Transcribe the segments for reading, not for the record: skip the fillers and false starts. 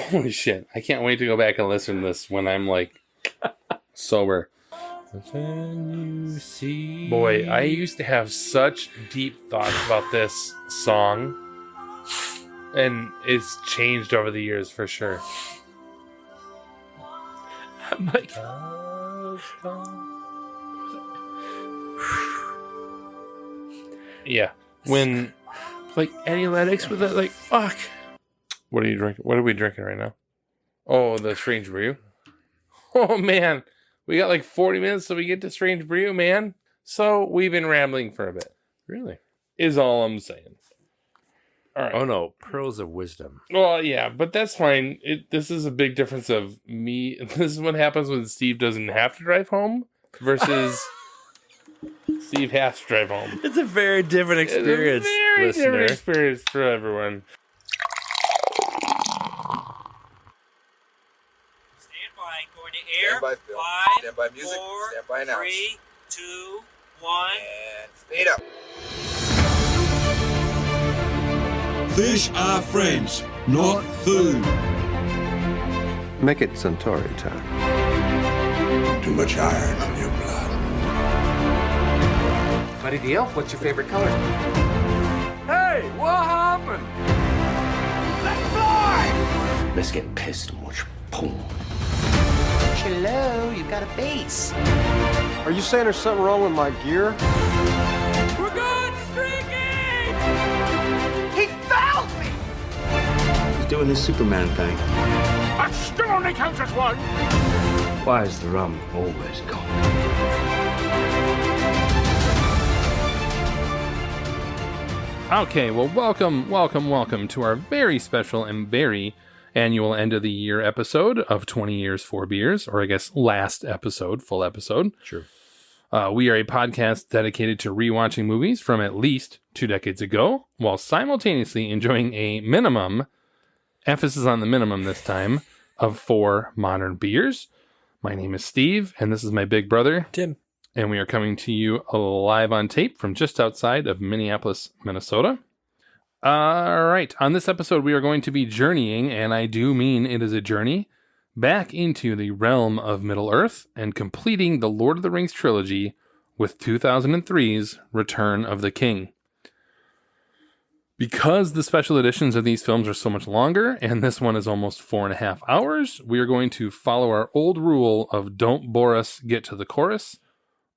Holy shit. I can't wait to go back and listen to this when I'm like sober. Then you see. Boy, I used to have such deep thoughts about this song. And it's changed over the years for sure. I'm like, yeah. When like Annie Lennox with that, like, fuck. what are you drinking? What are we drinking right now? Oh, the Strange Brew. Oh man, we got like 40 minutes till we get to Strange Brew, man. So we've been rambling for a bit. Really? Is all I'm saying. All right. Oh no, pearls of wisdom. Well, yeah, but that's fine. This is a big difference of me. This is what happens when Steve doesn't have to drive home versus Steve has to drive home. It's a very different experience, It's a very listener. different experience for everyone. Stand by, going to air. Stand by, Phil. 5, Stand by music. 4, Stand by announce. 3, 2, 1. And fade up. Fish are friends, not food. Make it Centauri time. Too much iron on your blood. Buddy the Elf, what's your favorite color? Hey, what happened? Let's fly! Let's get pissed and watch boom. Hello, you've got a base. Are you saying there's something wrong with my gear? We're going streaking! He found me! He's doing this Superman thing. That still only counts as one! Why is the rum always cold? Okay, well, welcome to our very special and very annual end of the year episode of 20 Years, 4 Beers, or I guess last episode, full episode. Sure. We are a podcast dedicated to rewatching movies from at least 2 decades ago, while simultaneously enjoying a minimum, emphasis on the minimum this time, of 4 modern beers. My name is Steve, and this is my big brother, Tim. and we are coming to you live on tape from just outside of Minneapolis, Minnesota. All right, on this episode, we are going to be journeying, and I do mean it is a journey, back into the realm of Middle-earth and completing the Lord of the Rings trilogy with 2003's Return of the King. Because the special editions of these films are so much longer, and this one is almost 4.5 hours, we are going to follow our old rule of don't bore us, get to the chorus,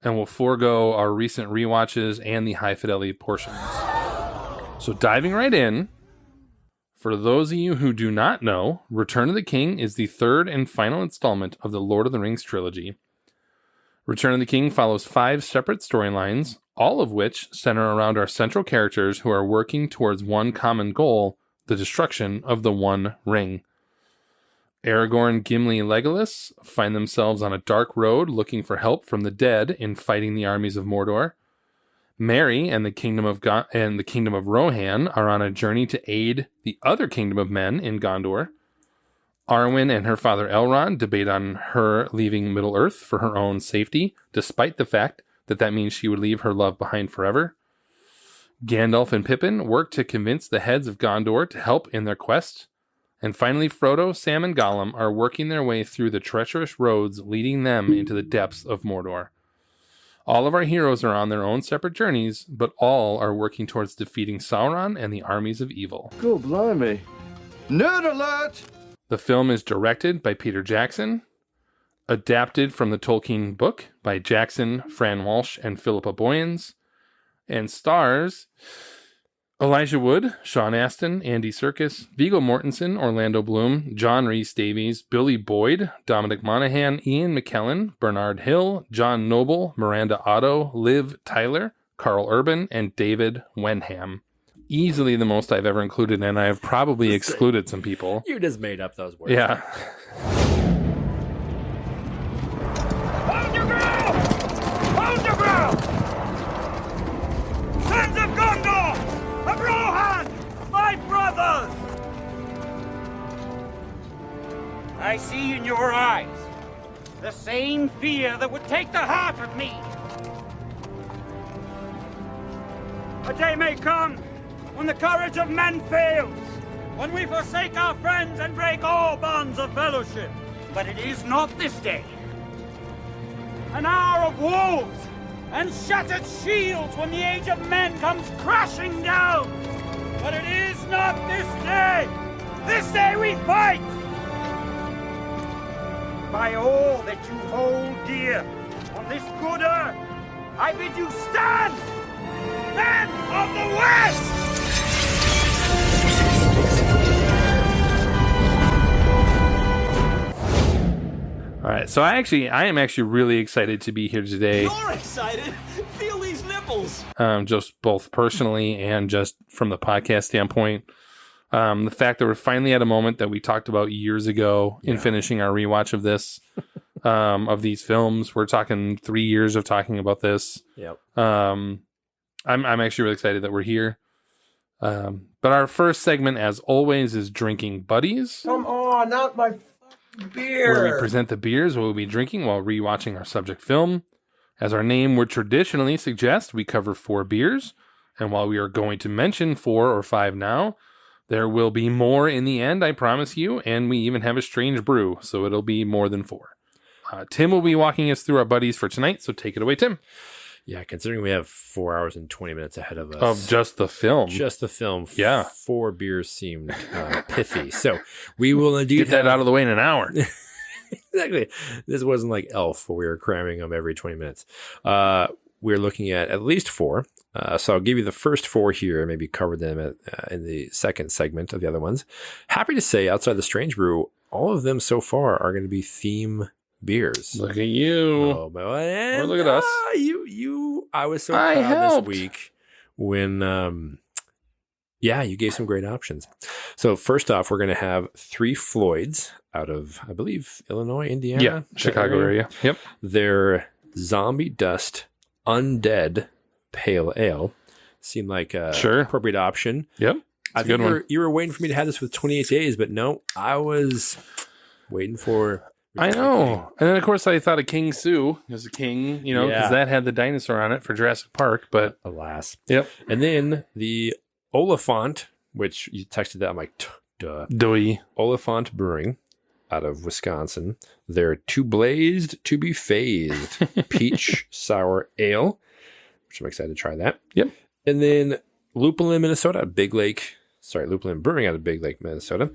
and we'll forego our recent rewatches and the high-fidelity portions. So diving right in, for those of you who do not know, Return of the King is the third and final installment of the Lord of the Rings trilogy. Return of the King follows 5 separate storylines, all of which center around our central characters who are working towards one common goal, the destruction of the One Ring. Aragorn, Gimli, and Legolas find themselves on a dark road looking for help from the dead in fighting the armies of Mordor. Merry and the kingdom of Rohan are on a journey to aid the other kingdom of men in Gondor. Arwen and her father Elrond debate on her leaving Middle-earth for her own safety, despite the fact that means she would leave her love behind forever. Gandalf and Pippin work to convince the heads of Gondor to help in their quest. And finally, Frodo, Sam, and Gollum are working their way through the treacherous roads leading them into the depths of Mordor. All of our heroes are on their own separate journeys, but all are working towards defeating Sauron and the armies of evil. Go blimey. Nerd alert! The film is directed by Peter Jackson, adapted from the Tolkien book by Jackson, Fran Walsh, and Philippa Boyens, and stars Elijah Wood, Sean Astin, Andy Serkis, Viggo Mortensen, Orlando Bloom, John Rhys Davies, Billy Boyd, Dominic Monaghan, Ian McKellen, Bernard Hill, John Noble, Miranda Otto, Liv Tyler, Carl Urban, and David Wenham. Easily the most I've ever included, and I have probably excluded some people. You just made up those words. Yeah. Hold your ground! Hold your ground! Sons of Gondor! Of Rohan! My brothers! I see in your eyes the same fear that would take the heart of me. A day may come when the courage of men fails, when we forsake our friends and break all more bonds of fellowship. But it is not this day. An hour of wolves and shattered shields when the age of men comes crashing down. But it is not this day. This day we fight. By all that you hold dear on this good earth, I bid you stand, men of the West! All right, so I am actually really excited to be here today. You're excited. Feel these nipples. Just both personally and just from the podcast standpoint. The fact that we're finally at a moment that we talked about years ago in finishing our rewatch of this, of these films. We're talking 3 years of talking about this. Yep. I'm actually really excited that we're here. But our first segment, as always, is Drinking Buddies, Come on, not my beer. where we present the beers we'll be drinking while rewatching our subject film. As our name would traditionally suggest, we cover 4 beers, and while we are going to mention 4 or 5 now, there will be more in the end, I promise you, and we even have a strange brew, so it'll be more than 4. Tim will be walking us through our buddies for tonight, so take it away, Tim. Yeah, considering we have 4 hours and 20 minutes ahead of us. Of just the film. Just the film. Yeah. 4 beers seemed pithy. So we will indeed Get that out of the way in an hour. Exactly. This wasn't like Elf where we were cramming them every 20 minutes. We're looking at least 4. So I'll give you the first 4 here, maybe cover them in the second segment of the other ones. Happy to say, outside the Strange Brew, all of them so far are going to be theme beers. Look at you. Oh, boy. And, Or look at us. I was so I proud helped. this week when, you gave some great options. So first off, we're going to have 3 Floyds out of, I believe, Illinois, Indiana. Yeah, Chicago area. Yep. Their Zombie Dust Undead Pale Ale seemed like a Sure. appropriate option. Yep. I a good think one. you were waiting for me to have this with 28 days, but no, I was waiting for. I know. And then, of course, I thought of King Sue as a king, because Yeah. that had the dinosaur on it for Jurassic Park. But Alas. yep. And then the Oliphant, which you texted that, I'm like, duh. Doy. Oliphant Brewing out of Wisconsin. Their Too Blazed to be Phased Peach Sour Ale, which I'm excited to try that. Yep. And then Lupulin, Minnesota, Lupulin Brewing out of Big Lake, Minnesota.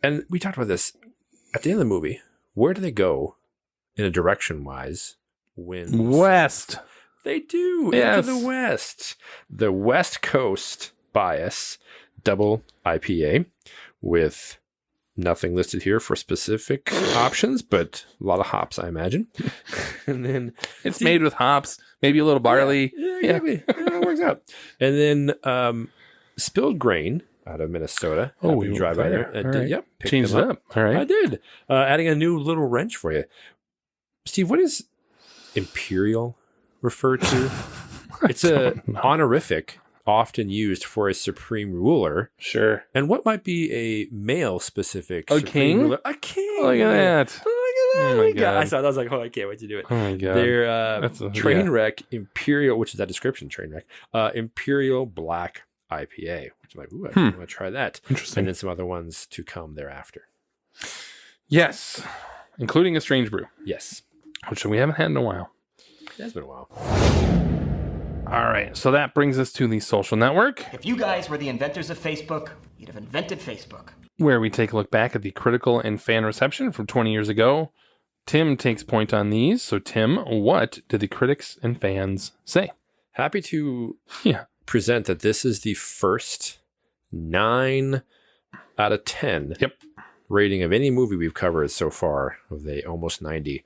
And we talked about this at the end of the movie. Where do they go in a direction-wise? West. They do. Yes. Into the West. The West Coast Bias Double IPA with nothing listed here for specific options, but a lot of hops, I imagine. And then It's made with hops, maybe a little barley. Yeah, exactly. Yeah, it works out. And then Spilled Grain out of Minnesota. Oh, Happened we to went drive by there. there. All right. Yep. picked Changed them it up. All right. I did. Adding a new little wrench for you. Steve, what is Imperial refer to? It's a honorific often used for a supreme ruler. Sure. And what might be a male specific A supreme king? ruler? A king. Look at that. Look at that. Oh my God. I saw that. I was like, oh, I can't wait to do it. Oh my God. Their That's a- train yeah. wreck Imperial, which is that description, train wreck, Imperial Black IPA, which I'm like, ooh, I want to try that. Interesting. And then some other ones to come thereafter. Yes. Including a strange brew, Yes. which we haven't had in a while. That's been a while. All right. So that brings us to the social network, If you guys were the inventors of Facebook, you'd have invented Facebook. where we take a look back at the critical and fan reception from 20 years ago. Tim takes point on these. So, Tim, what did the critics and fans say? Happy to Yeah. present that this is the first 9 out of 10 Yep. rating of any movie we've covered so far, of the almost 90.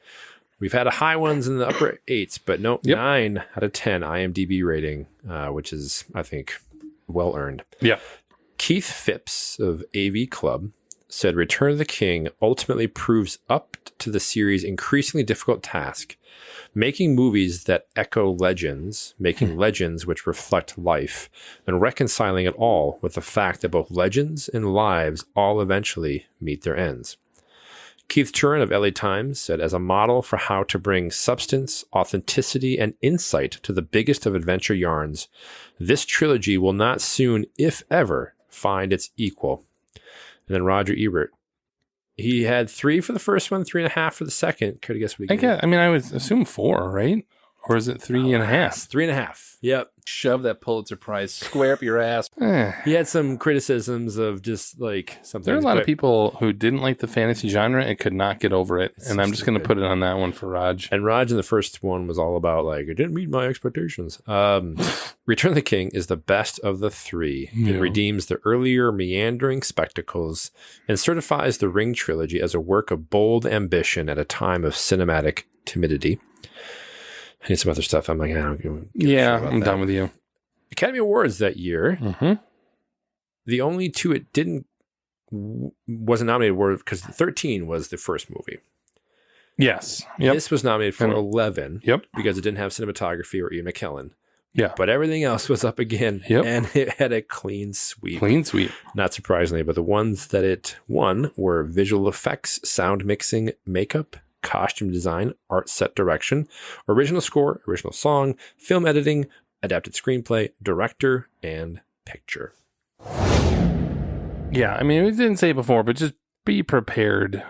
We've had high ones in the upper 8s, but no, Yep. 9 out of 10 IMDb rating, which is, I think, well earned. Yeah. Keith Phipps of AV Club said Return of the King ultimately proves up to the series' increasingly difficult task, making movies that echo legends, making legends which reflect life, and reconciling it all with the fact that both legends and lives all eventually meet their ends. Keith Turin of LA Times said, as a model for how to bring substance, authenticity, and insight to the biggest of adventure yarns, this trilogy will not soon, if ever, find its equal. And then Roger Ebert. He had 3 for the first one, 3.5 for the second. Care to guess what he gave? I would assume 4, right? Or is it 3.5? 3.5. Yep. Shove that Pulitzer Prize square up your ass. He had some criticisms of just like something. There are a lot of people who didn't like the fantasy genre and could not get over it. And I'm just going to put it on that one for Raj. And Raj in the first one was all about like, it didn't meet my expectations. Return of the King is the best of the 3. Yeah. It redeems the earlier meandering spectacles and certifies the Ring trilogy as a work of bold ambition at a time of cinematic timidity. I need some other stuff. I'm like, I don't give I'm done with you. Academy Awards that year. Mm-hmm. The only 2 it wasn't nominated were because 13 was the first movie. Yes. Yep. This was nominated for 11. Yep. Because it didn't have cinematography or Ian McKellen. Yeah. But everything else was up again. Yep. And it had a clean sweep. Clean sweep. Not surprisingly, but the ones that it won were visual effects, sound mixing, makeup, costume design, art set direction, original score, original song, film editing, adapted screenplay, director, and picture. Yeah, I mean, we didn't say it before, but just be prepared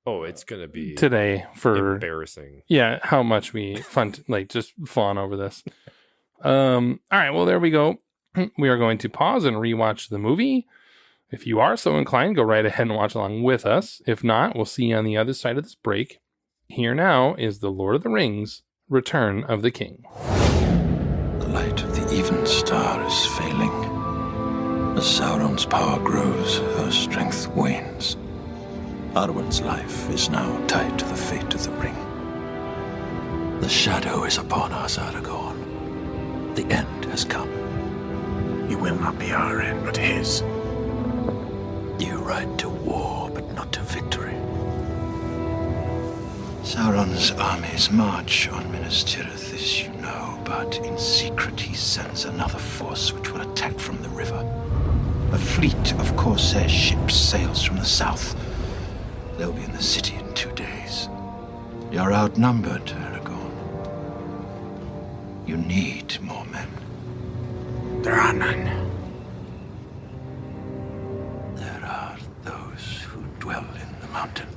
Oh, it's going to be today for embarrassing. Yeah, how much we just fawn over this. All right, well, there we go. We are going to pause and rewatch the movie. If you are so inclined, go right ahead and watch along with us. If not, we'll see you on the other side of this break. Here now is The Lord of the Rings, Return of the King. The light of the even star is failing. As Sauron's power grows, her strength wanes. Arwen's life is now tied to the fate of the ring. The shadow is upon us, Aragorn. The end has come. It will not be our end, but his. You ride to war, but not to victory. Sauron's armies march on Minas Tirith, as you know, but in secret he sends another force which will attack from the river. A fleet of corsair ships sails from the south. They'll be in the city in 2 days. You're outnumbered, Aragorn. You need more men. There are none. There are those who dwell in the mountain.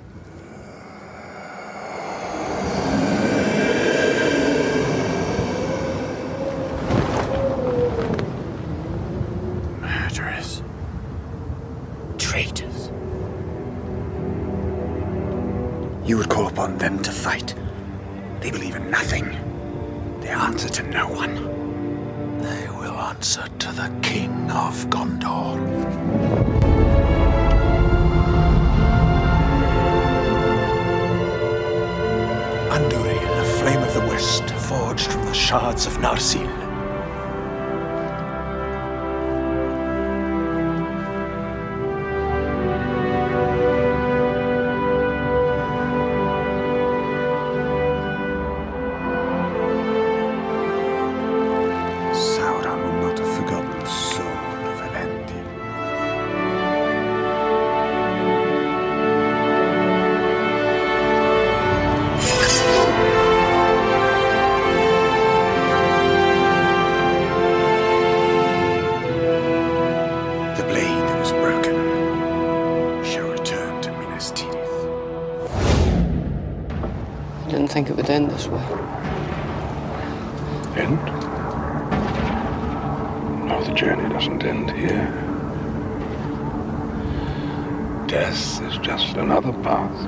Murderers. Traitors. You would call upon them to fight. They believe in nothing. They answer to no one. They will answer to the King of Gondor. Andúril, a flame of the west, forged from the shards of Narsil. Sauron will not have forgotten the sword of Elendil. The blade that was broken shall return to Minas Tirith. I didn't think it would end this way. End? No, the journey doesn't end here. Death is just another path.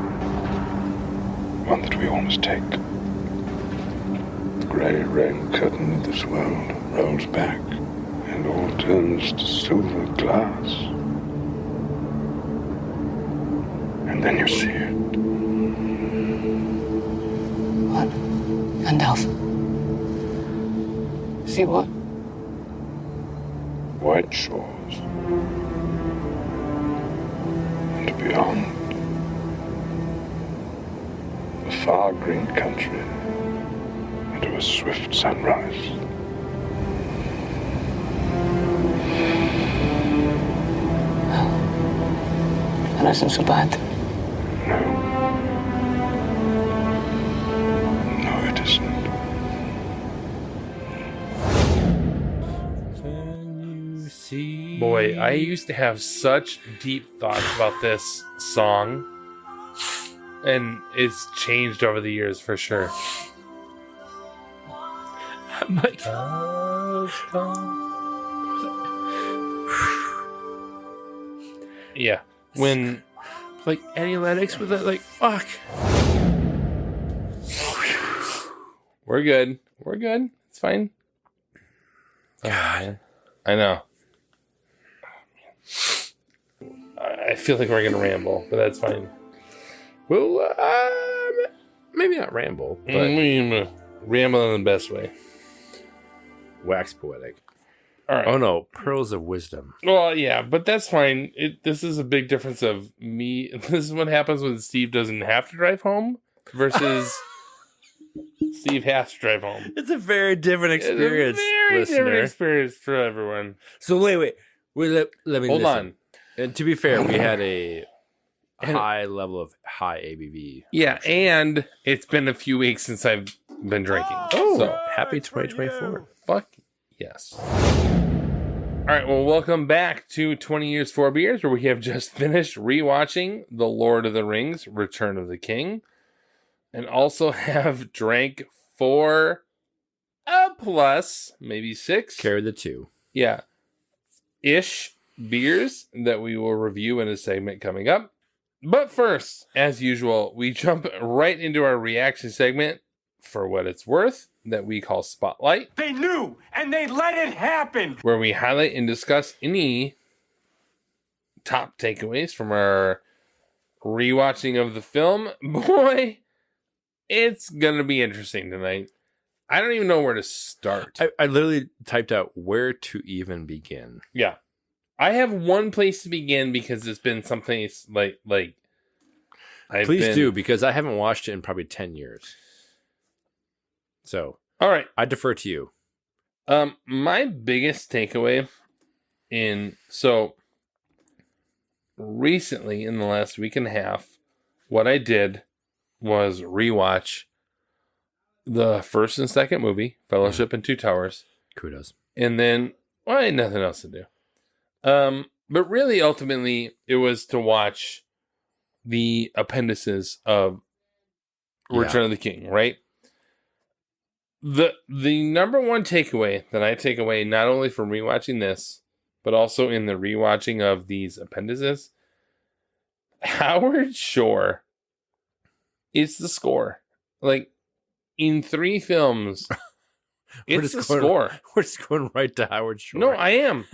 One that we all must take. The grey rain curtain of this world rolls back, and all turns to silver glass. And then you see it. What? Gandalf. See what? White shores. And beyond. A far green country. Into a swift sunrise. That isn't so bad. No, it isn't. Boy, I used to have such deep thoughts about this song, and it's changed over the years for sure. Mike. Yeah, when Like Annie Lennox with that, like, fuck. we're good, it's fine. God, I know. I feel like we're gonna ramble, but that's fine. Well, maybe not ramble, but Ramble in the best way. wax poetic. All right. Oh no, pearls of wisdom. Well, yeah, but that's fine. This is a big difference of me. This is what happens when Steve doesn't have to drive home versus Steve has to drive home. It's a very different experience, It's a very listener. different experience for everyone. So wait. Let me Hold listen. on. And to be fair, we had a high level of high ABV. Yeah, and it's been a few weeks since I've been drinking. Oh, So, happy 2024. fuck yes. All right, well, welcome back to 20 Years, 4 Beers, where we have just finished rewatching The Lord of the Rings, Return of the King, and also have drank 4 plus, maybe 6. Carry the 2. Yeah. Ish beers that we will review in a segment coming up. But first, as usual, we jump right into our reaction segment for what it's worth that we call Spotlight, They knew, and they let it happen. where we highlight and discuss any top takeaways from our rewatching of the film. Boy, it's going to be interesting tonight. I don't even know where to start. I literally typed out where to even begin. Yeah. I have one place to begin because it's been something like Please do, because I haven't watched it in probably 10 years. So, all right. I defer to you. My biggest takeaway recently in the last week and a half, what I did was rewatch the first and second movie, Fellowship and Two Towers. Kudos. And then, well, I had nothing else to do. But really, ultimately, it was to watch the appendices of Return of the King, right? The number one takeaway that I take away, not only from rewatching this, but also in the rewatching of these appendices, Howard Shore is the score. Like, in 3 films, it's the score. We're just going right to Howard Shore. No, I am.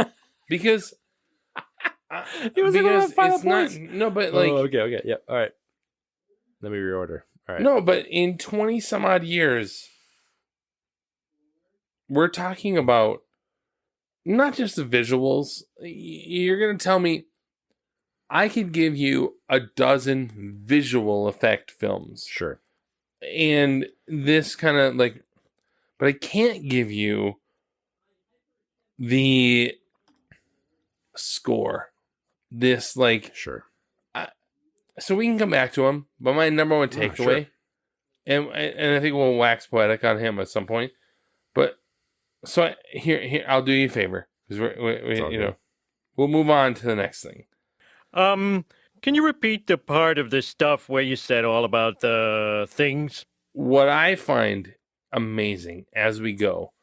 Because He was gonna have final it's not points. no, but like okay, yeah, all right. Let me reorder. All right. no, but in 20 some odd years, we're talking about not just the visuals. You're gonna tell me I could give you a dozen visual effect films, Sure. and this kind of like, but I can't give you the score. This like Sure. So we can come back to him, but my number one takeaway, and I think we'll wax poetic on him at some point. But so here I'll do you a favor because we'll move on to the next thing. Can you repeat the part of the stuff where you said all about the things? What I find amazing as we go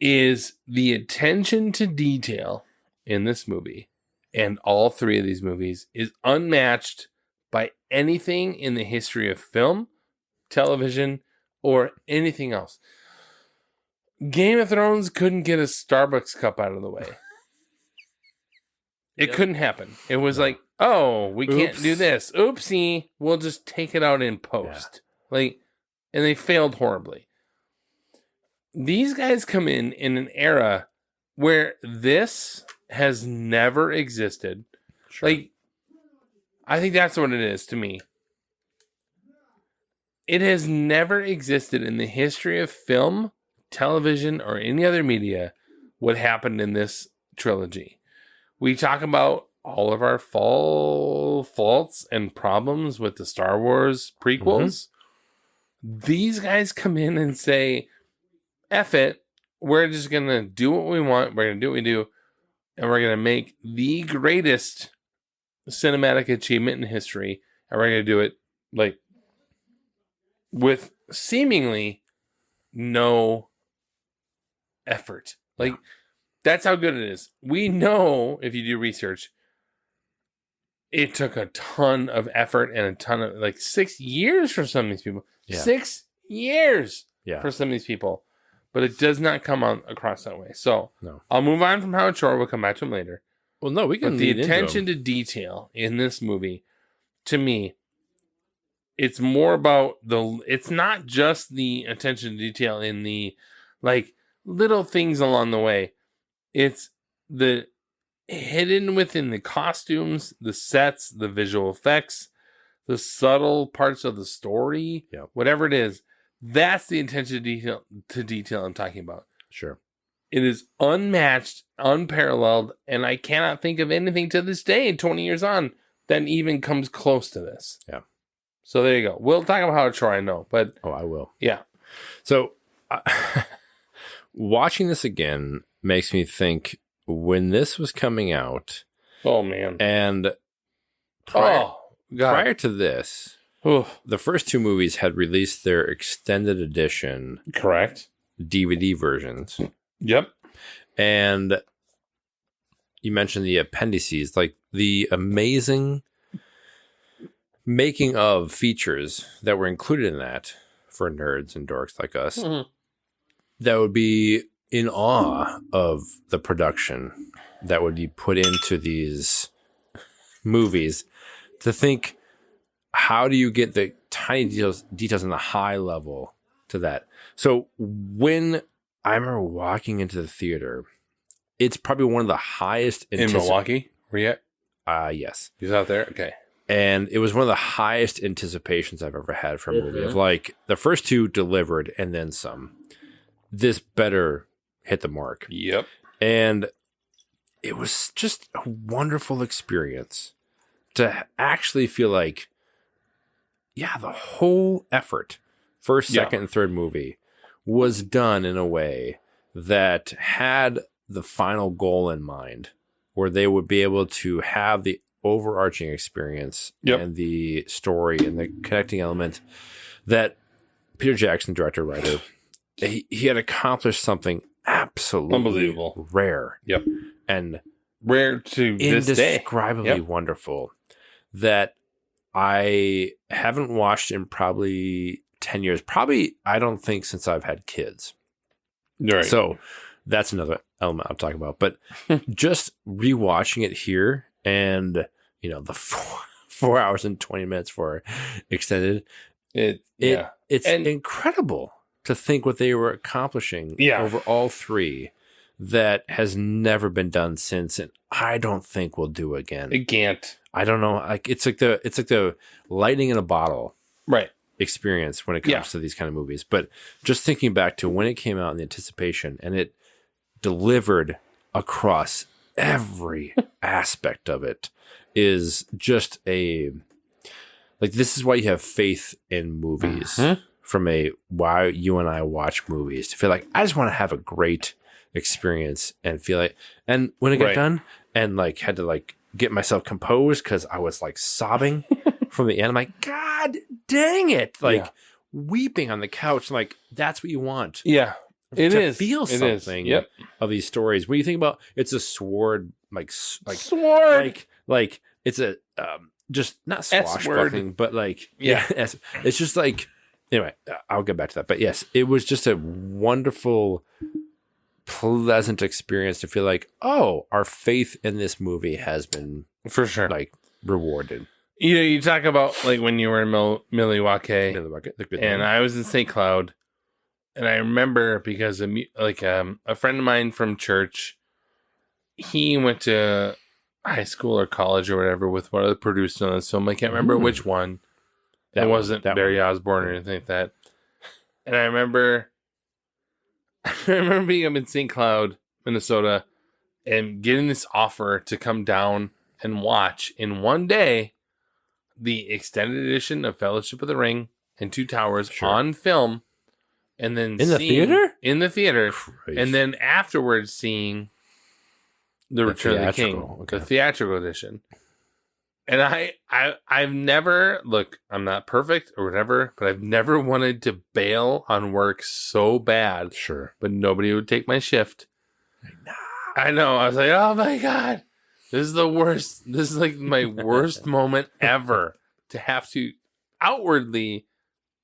is the attention to detail in this movie, and all 3 of these movies, is unmatched by anything in the history of film, television, or anything else. Game of Thrones couldn't get a Starbucks cup out of the way. It couldn't happen. It was like, oh, we can't do this. Oopsie. We'll just take it out in post. And they failed horribly. These guys come in an era where this has never existed. Sure. Like, I think that's what it is to me. It has never existed in the history of film, television, or any other media what happened in this trilogy. We talk about all of our faults and problems with the Star Wars prequels. Mm-hmm. These guys come in and say, F it, we're just going to do what we want. We're going to do what we do. and we're going to make the greatest cinematic achievement in history, and we're going to do it like with seemingly no effort. Like, that's how good it is. We know, if you do research, it took a ton of effort and a ton of, like, 6 years for some of these people. Yeah. 6 years Yeah. for some of these people. But it does not come on across that way. So No. I'll move on from Howard Shore. We'll come back to him later. Well, no, we can But the lead into attention them. to detail in this movie, to me, it's more about it's not just the attention to detail in the, like, little things along the way. It's the hidden within the costumes, the sets, the visual effects, the subtle parts of the story, whatever it is. That's the attention to detail I'm talking about. Sure. It is unmatched, unparalleled, and I cannot think of anything to this day, 20 years on, that even comes close to this. Yeah. So there you go. We'll talk about Howard Shore, I know, but... Oh, I will. Yeah. So, watching this again makes me think when this was coming out... Oh, man. And prior to this... The first two movies had released their extended edition, correct, DVD versions. Yep. And you mentioned the appendices, like the amazing making of features that were included in that for nerds and dorks like us. Mm-hmm. That would be in awe of the production that would be put into these movies. To think, how do you get the tiny details in the high level to that? So when I remember walking into the theater, it's probably one of the highest in Milwaukee. Were you at? Yes. He's out there. Okay. And it was one of the highest anticipations I've ever had for a movie. Of like, the first two delivered and then some. This better hit the mark. Yep. And it was just a wonderful experience to actually feel like, yeah, the whole effort, first, second, and third movie, was done in a way that had the final goal in mind, where they would be able to have the overarching experience and the story and the connecting element that Peter Jackson, director, writer, he had accomplished something absolutely unbelievable, rare, and rare to this day, indescribably wonderful, that I haven't watched in probably 10 years. Probably, I don't think, since I've had kids. Right. So that's another element I'm talking about. But just rewatching it here and, you know, the 4 hours and 20 minutes for extended, it's incredible to think what they were accomplishing over all three that has never been done since, and I don't think we'll do again. It can't. I don't know. Like it's like the lightning in a bottle experience when it comes to these kind of movies. But just thinking back to when it came out and the anticipation, and it delivered across every aspect of it, is just like, this is why you have faith in movies from why you and I watch movies, to feel like I just want to have a great experience and feel like, and when it got done and like had to like get myself composed because I was like sobbing from the end. I'm like, God dang it. Like weeping on the couch. Like, that's what you want. Yeah. It to is. feel It something is. of these stories. When you think about, it's a sword, like sword, like it's a, just not swashbuckling, but like, it's just like, anyway, I'll get back to that. But yes, it was just a wonderful, pleasant experience to feel like, oh, our faith in this movie has been, for sure, like, rewarded. You know, you talk about like when you were in Milwaukee, and I was in St. Cloud, and I remember because a friend of mine from church, he went to high school or college or whatever with one of the producers on this film. I can't remember which one. It wasn't Barry Osborne or anything like that. And I remember being up in St. Cloud, Minnesota, and getting this offer to come down and watch in one day the extended edition of Fellowship of the Ring and Two Towers on film, and then in the theater, and then afterwards seeing The Return of the King, theatrical, okay. the theatrical edition. And I've never, look, I'm not perfect or whatever, but I've never wanted to bail on work so bad. Sure. But nobody would take my shift. I know. I was like, oh my God, this is the worst. This is like my worst moment ever to have to outwardly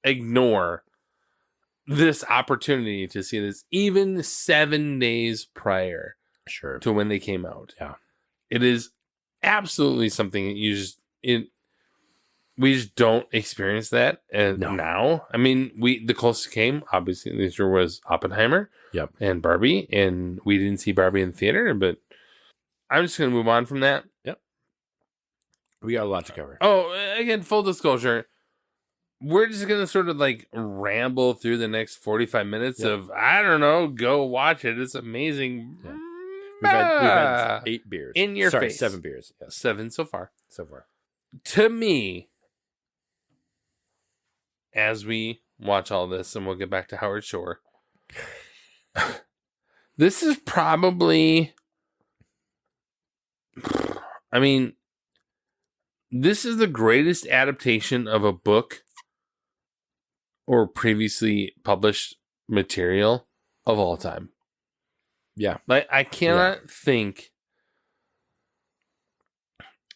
ignore this opportunity to see this even 7 days prior to when they came out. Yeah. It is absolutely something that we just don't experience that now. I mean, the closest came, obviously, this year was Oppenheimer and Barbie, and we didn't see Barbie in the theater, but I'm just going to move on from that. Yep. We got a lot to cover. Oh, again, full disclosure, we're just going to sort of like ramble through the next 45 minutes of, I don't know, go watch it. It's amazing. Yeah. We've had 8 beers. In your face. 7 beers. Yes. 7 so far. So far. To me, as we watch all this, and we'll get back to Howard Shore, this is probably, I mean, this is the greatest adaptation of a book or previously published material of all time. Yeah. Like, I cannot think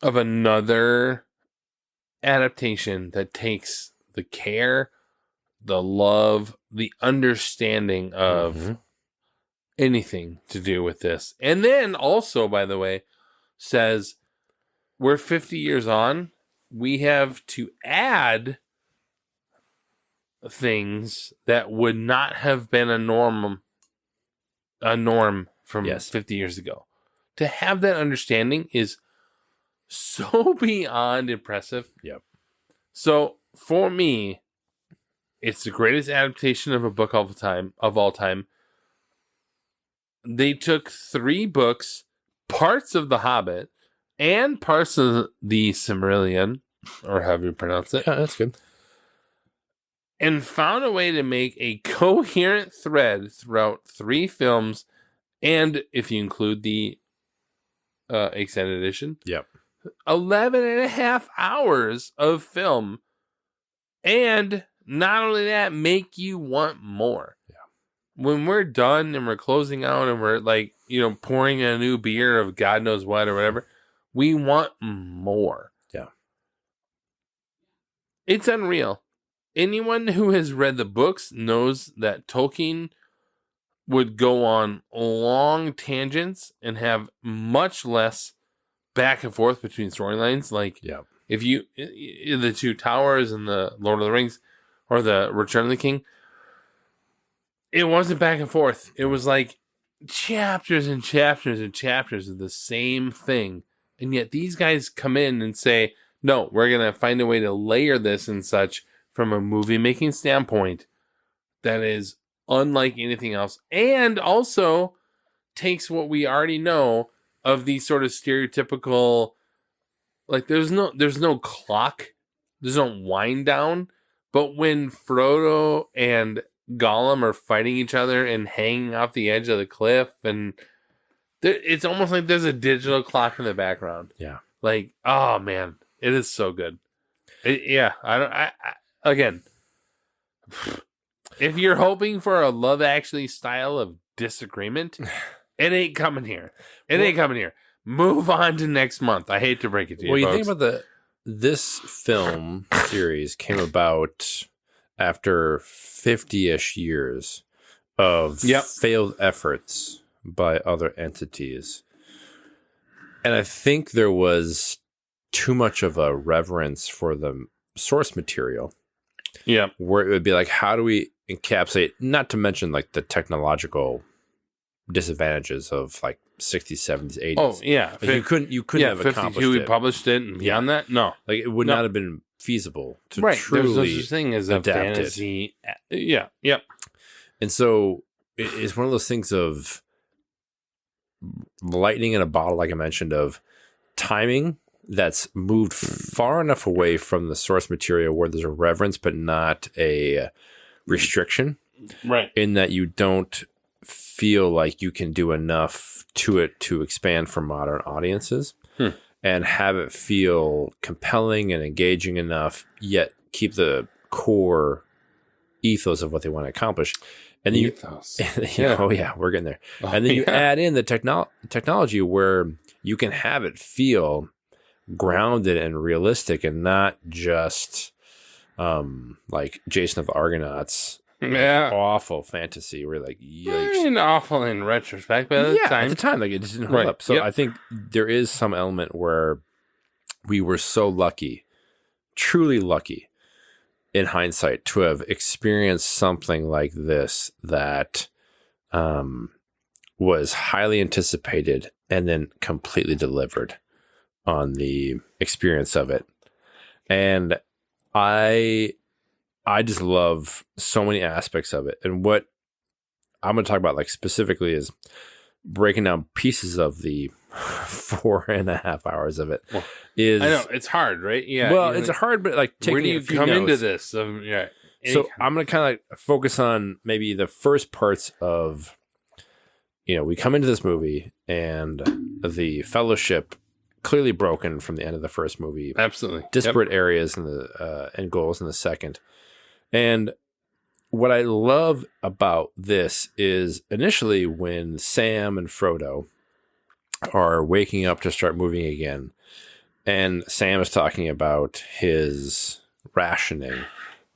of another adaptation that takes the care, the love, the understanding of anything to do with this. And then also, by the way, says we're 50 years on, we have to add things that would not have been a norm from 50 years ago. To have that understanding is so beyond impressive. Yep. So for me, it's the greatest adaptation of a book of all time. They took 3 books, parts of The Hobbit, and parts of the Silmarillion, or however you pronounce it. Yeah, that's good. And found a way to make a coherent thread throughout 3 films, and if you include the extended edition, 11 and a half hours of film. And not only that, make you want more. When we're done and we're closing out and we're like, pouring a new beer of God knows what or whatever, we want more. Yeah. It's unreal. Anyone who has read the books knows that Tolkien would go on long tangents and have much less back and forth between storylines. Like, if you, the Two Towers and the Lord of the Rings or the Return of the King, it wasn't back and forth. It was like chapters and chapters and chapters of the same thing. And yet these guys come in and say, no, we're going to find a way to layer this and such from a movie making standpoint that is unlike anything else. And also takes what we already know of these sort of stereotypical, like there's no clock. There's no wind down. But when Frodo and Gollum are fighting each other and hanging off the edge of the cliff, and it's almost like there's a digital clock in the background. Yeah. Like, oh man, it is so good. Again, if you're hoping for a Love Actually style of disagreement, it ain't coming here. It ain't coming here. Move on to next month. I hate to break it to you. Well, you folks. think about this film series came about after 50-ish years of failed efforts by other entities. And I think there was too much of a reverence for the source material. Yeah. Where it would be like, how do we encapsulate, not to mention like the technological disadvantages of like 60s, 70s, 80s. Oh, yeah. Like you couldn't have accomplished 52 it. we published it, and beyond that, no. Like it would not have been feasible to There's no truly such thing as a adapt fantasy. Yeah. Yep. And so it's one of those things of lightning in a bottle, like I mentioned, of timing that's moved far enough away from the source material where there's a reverence but not a restriction. Right. In that you don't feel like you can do enough to it to expand for modern audiences and have it feel compelling and engaging enough, yet keep the core ethos of what they want to accomplish. And then oh yeah, we're getting there. And then you add in the technology where you can have it feel grounded and realistic and not just like Jason of the Argonauts. Awful fantasy where like yikes. And awful in retrospect, but at the time like it just didn't hold up. So I think there is some element where we were so lucky, truly lucky in hindsight to have experienced something like this that was highly anticipated and then completely delivered on the experience of it. And I just love so many aspects of it. And what I'm going to talk about like specifically is breaking down pieces of the 4.5 hours of it. I know it's hard, right? Yeah. Well, it's hard, but like where do you come into this? So I'm going to kind of like focus on maybe the first parts of, we come into this movie and the Fellowship clearly broken from the end of the first movie. Absolutely. Disparate areas in the and goals in the second. And what I love about this is initially when Sam and Frodo are waking up to start moving again, and Sam is talking about his rationing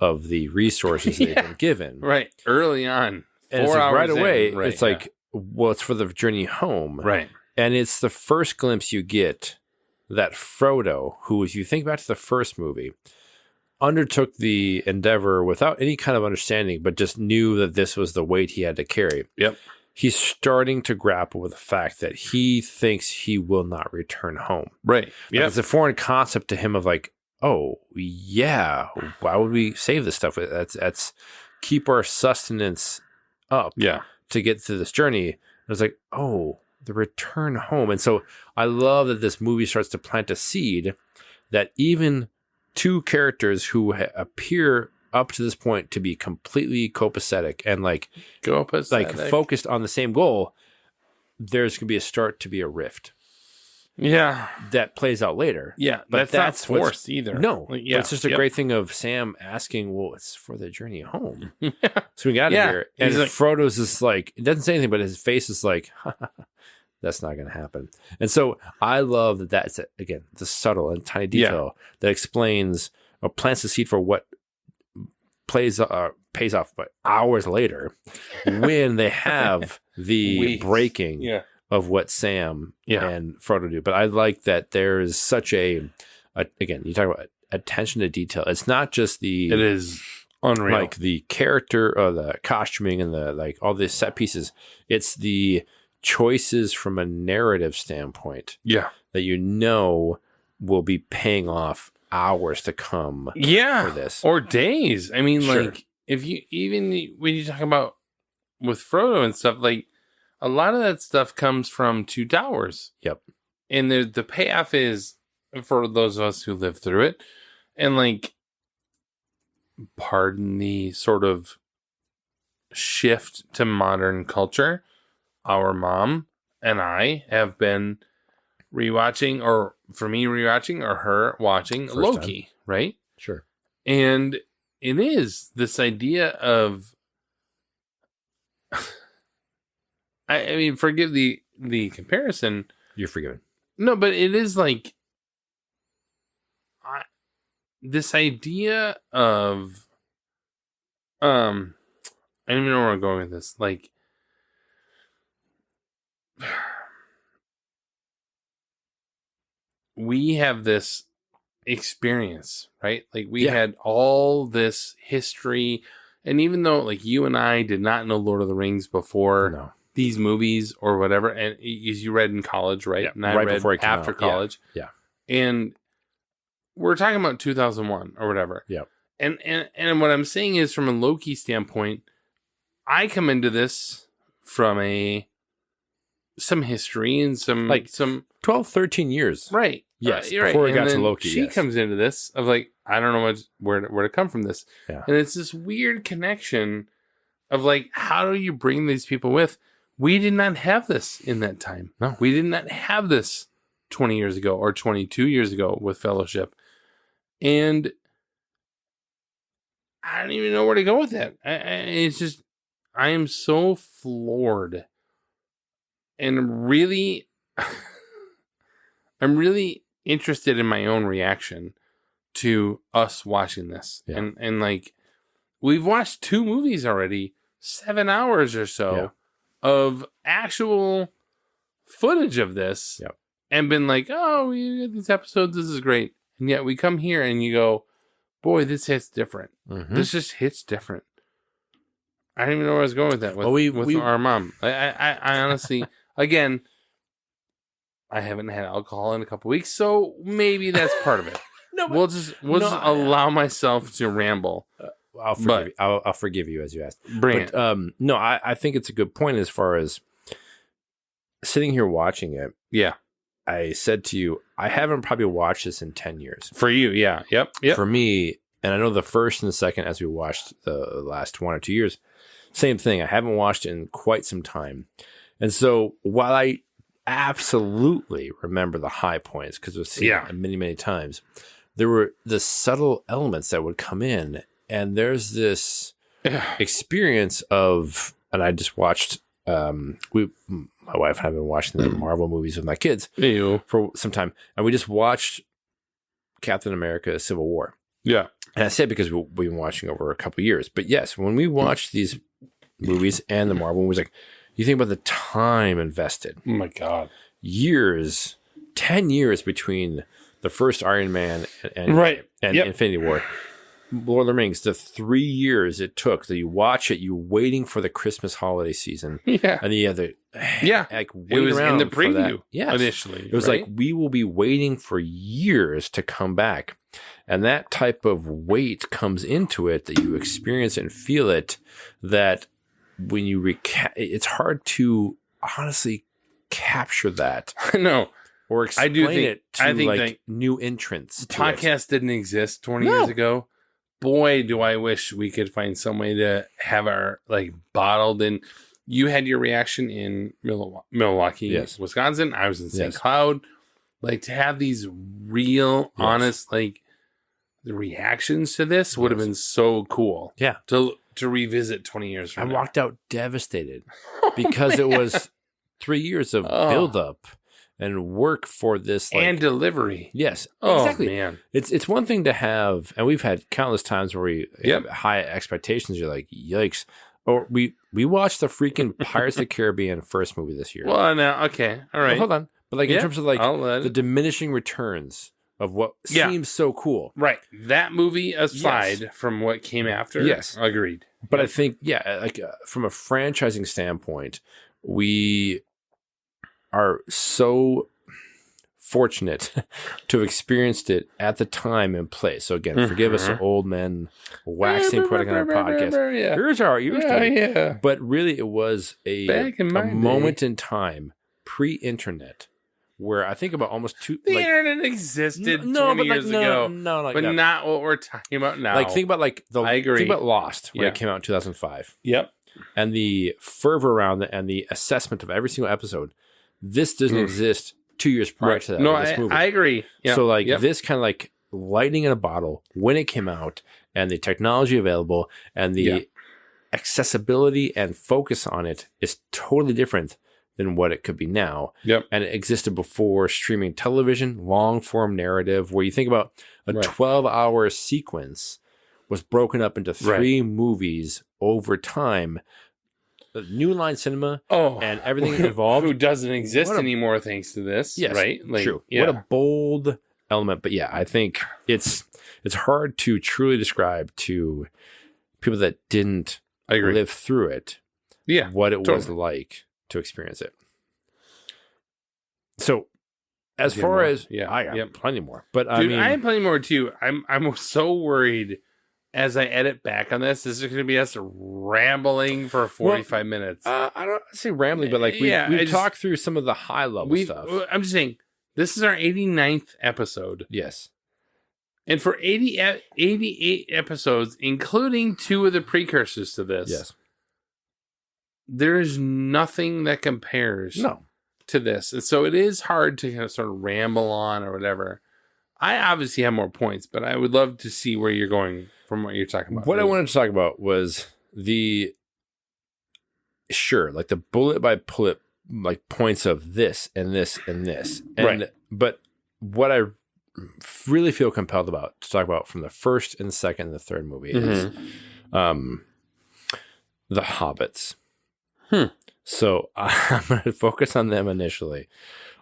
of the resources they've been given. Right. Early on. And 4 hours right away, in, right, it's like, well, it's for the journey home. Right. And it's the first glimpse you get that Frodo, who, if you think back to the first movie, undertook the endeavor without any kind of understanding, but just knew that this was the weight he had to carry. Yep. He's starting to grapple with the fact that he thinks he will not return home. Right. Yeah. It's a foreign concept to him of like, oh, yeah, why would we save this stuff? That's keep our sustenance up to get through this journey. And it's like, oh, the return home. And so I love that this movie starts to plant a seed that even two characters who appear up to this point to be completely copacetic and like focused on the same goal, there's going to be a start to be a rift. Yeah. That plays out later. Yeah. But that's not forced either. No. It's just a great thing of Sam asking, well, it's for the journey home. So we got it here. And like, Frodo's just like, it doesn't say anything, but his face is like, that's not going to happen. And so I love that that's, again, the subtle and tiny detail that explains or plants the seed for what pays off but hours later when they have the breaking of what Sam and Frodo do. But I like that there is such a again, you talk about attention to detail. It's not just it is unreal. Like the character or the costuming and the like all the set pieces. It's the choices from a narrative standpoint that will be paying off hours to come for this. Or days. I mean, like if you even when you talk about with Frodo and stuff, like a lot of that stuff comes from Two Towers. Yep. And the payoff is for those of us who live through it, and like pardon the sort of shift to modern culture. Our mom and I have been rewatching, or for me rewatching, or her watching First Loki, time. right? Sure. And it is this idea of, I mean, forgive the comparison. You're forgiven. No, but it is like this idea of, I don't even know where I'm going with this. Like, we have this experience, right? Like we had all this history, and even though like you and I did not know Lord of the Rings before these movies or whatever, and as you read in college, right? And I read before it came after out. college. Yeah. And we're talking about 2001 or whatever. Yeah. And what I'm saying is, from a Loki standpoint, I come into this from some history and some 12, 13 years. Right. Yes. You're before right. we got then to Loki. She comes into this of like, I don't know where to come from this. Yeah. And it's this weird connection of like, how do you bring these people with? We did not have this in that time. No. We did not have this 20 years ago or 22 years ago with Fellowship. And I don't even know where to go with that. It's just, I am so floored and really, I'm really interested in my own reaction to us watching this. Yeah. And like, we've watched 2 movies already, 7 hours or so of actual footage of this, and been like, oh, we got these episodes, this is great. And yet we come here and you go, boy, this hits different. Mm-hmm. This just hits different. I don't even know where I was going with that. With our mom. I honestly, again, I haven't had alcohol in a couple weeks, so maybe that's part of it. We'll just allow myself to ramble. I'll forgive you. I'll forgive you as you asked. Bring it. No, I think it's a good point as far as sitting here watching it. Yeah. I said to you, I haven't probably watched this in 10 years. For you, yeah. Yep. For me, and I know the first and the second, as we watched the last 1 or 2 years, same thing. I haven't watched it in quite some time. And so while I absolutely remember the high points, because we've seen it many, many times, there were the subtle elements that would come in. And there's this experience of, and I just watched, my wife and I have been watching the Marvel movies with my kids for some time. And we just watched Captain America Civil War. Yeah. And I say because we've been watching over a couple of years. But yes, when we watched these movies and the Marvel movies, like, you think about the time invested. Oh my God. Years, 10 years between the first Iron Man and Infinity War. Lord of the Rings, the 3 years it took that you watch it, you waiting for the Christmas holiday season. Yeah. And you had to like wait it was around in the for that. preview Yes. initially. It was like we will be waiting for years to come back. And that type of weight comes into it that you experience and feel it, that when you it's hard to honestly capture that. I know. Or explain it to like new entrants. Podcast didn't exist 20 years ago. Boy, do I wish we could find some way to have our like bottled in. You had your reaction in Milwaukee, Wisconsin. I was in St. Cloud. Like, to have these real, honest, like, the reactions to this would have been so cool. Yeah. To revisit 20 years from now. I walked out devastated because it was 3 years of buildup and work for this, like, and delivery. Yes, exactly. Man, it's one thing to have, and we've had countless times where we have high expectations. You're like, yikes! Or we watched the freaking Pirates of the Caribbean first movie this year. Well, now, okay, all right, well, hold on, but like in terms of like the diminishing returns of what seems so cool, right? That movie aside from what came after, yes, agreed. But I think, like from a franchising standpoint, we are so fortunate to have experienced it at the time and place. So again, forgive us old men waxing poetic on our podcast. Here's our story. But really, it was a moment in time, pre-internet, where I think about almost the internet existed 20 years ago. But not what we're talking about now. Like, think about I agree. Think about Lost when it came out in 2005. Yep. And the fervor around it and the assessment of every single episode. This doesn't exist 2 years prior to that. No, this movie. I agree. Yep. So this kind of like lightning in a bottle when it came out, and the technology available and the accessibility and focus on it is totally different than what it could be now. Yep. And it existed before streaming television, long form narrative, where you think about a 12-hour sequence was broken up into 3 movies over time. The New Line Cinema and everything involved. Who doesn't exist anymore thanks to this. Yes, right? Like, true. What a bold element. But yeah, I think it's hard to truly describe to people that didn't live through it what it was like to experience it. So as far as I have plenty more. But I have plenty more too. I'm so worried as I edit back on this is going to be us rambling for 45 minutes. I don't say rambling, but like we've talked through some of the high level stuff. I'm just saying, this is our 89th episode. Yes. And for 88 episodes, including 2 of the precursors to this, there is nothing that compares to this. And so it is hard to kind of sort of ramble on or whatever. I obviously have more points, but I would love to see where you're going from what you're talking about. What I wanted to talk about was the bullet by bullet like points of this and this and this. And but what I really feel compelled about to talk about from the first and second and the third movie is the Hobbits. So I'm going to focus on them initially.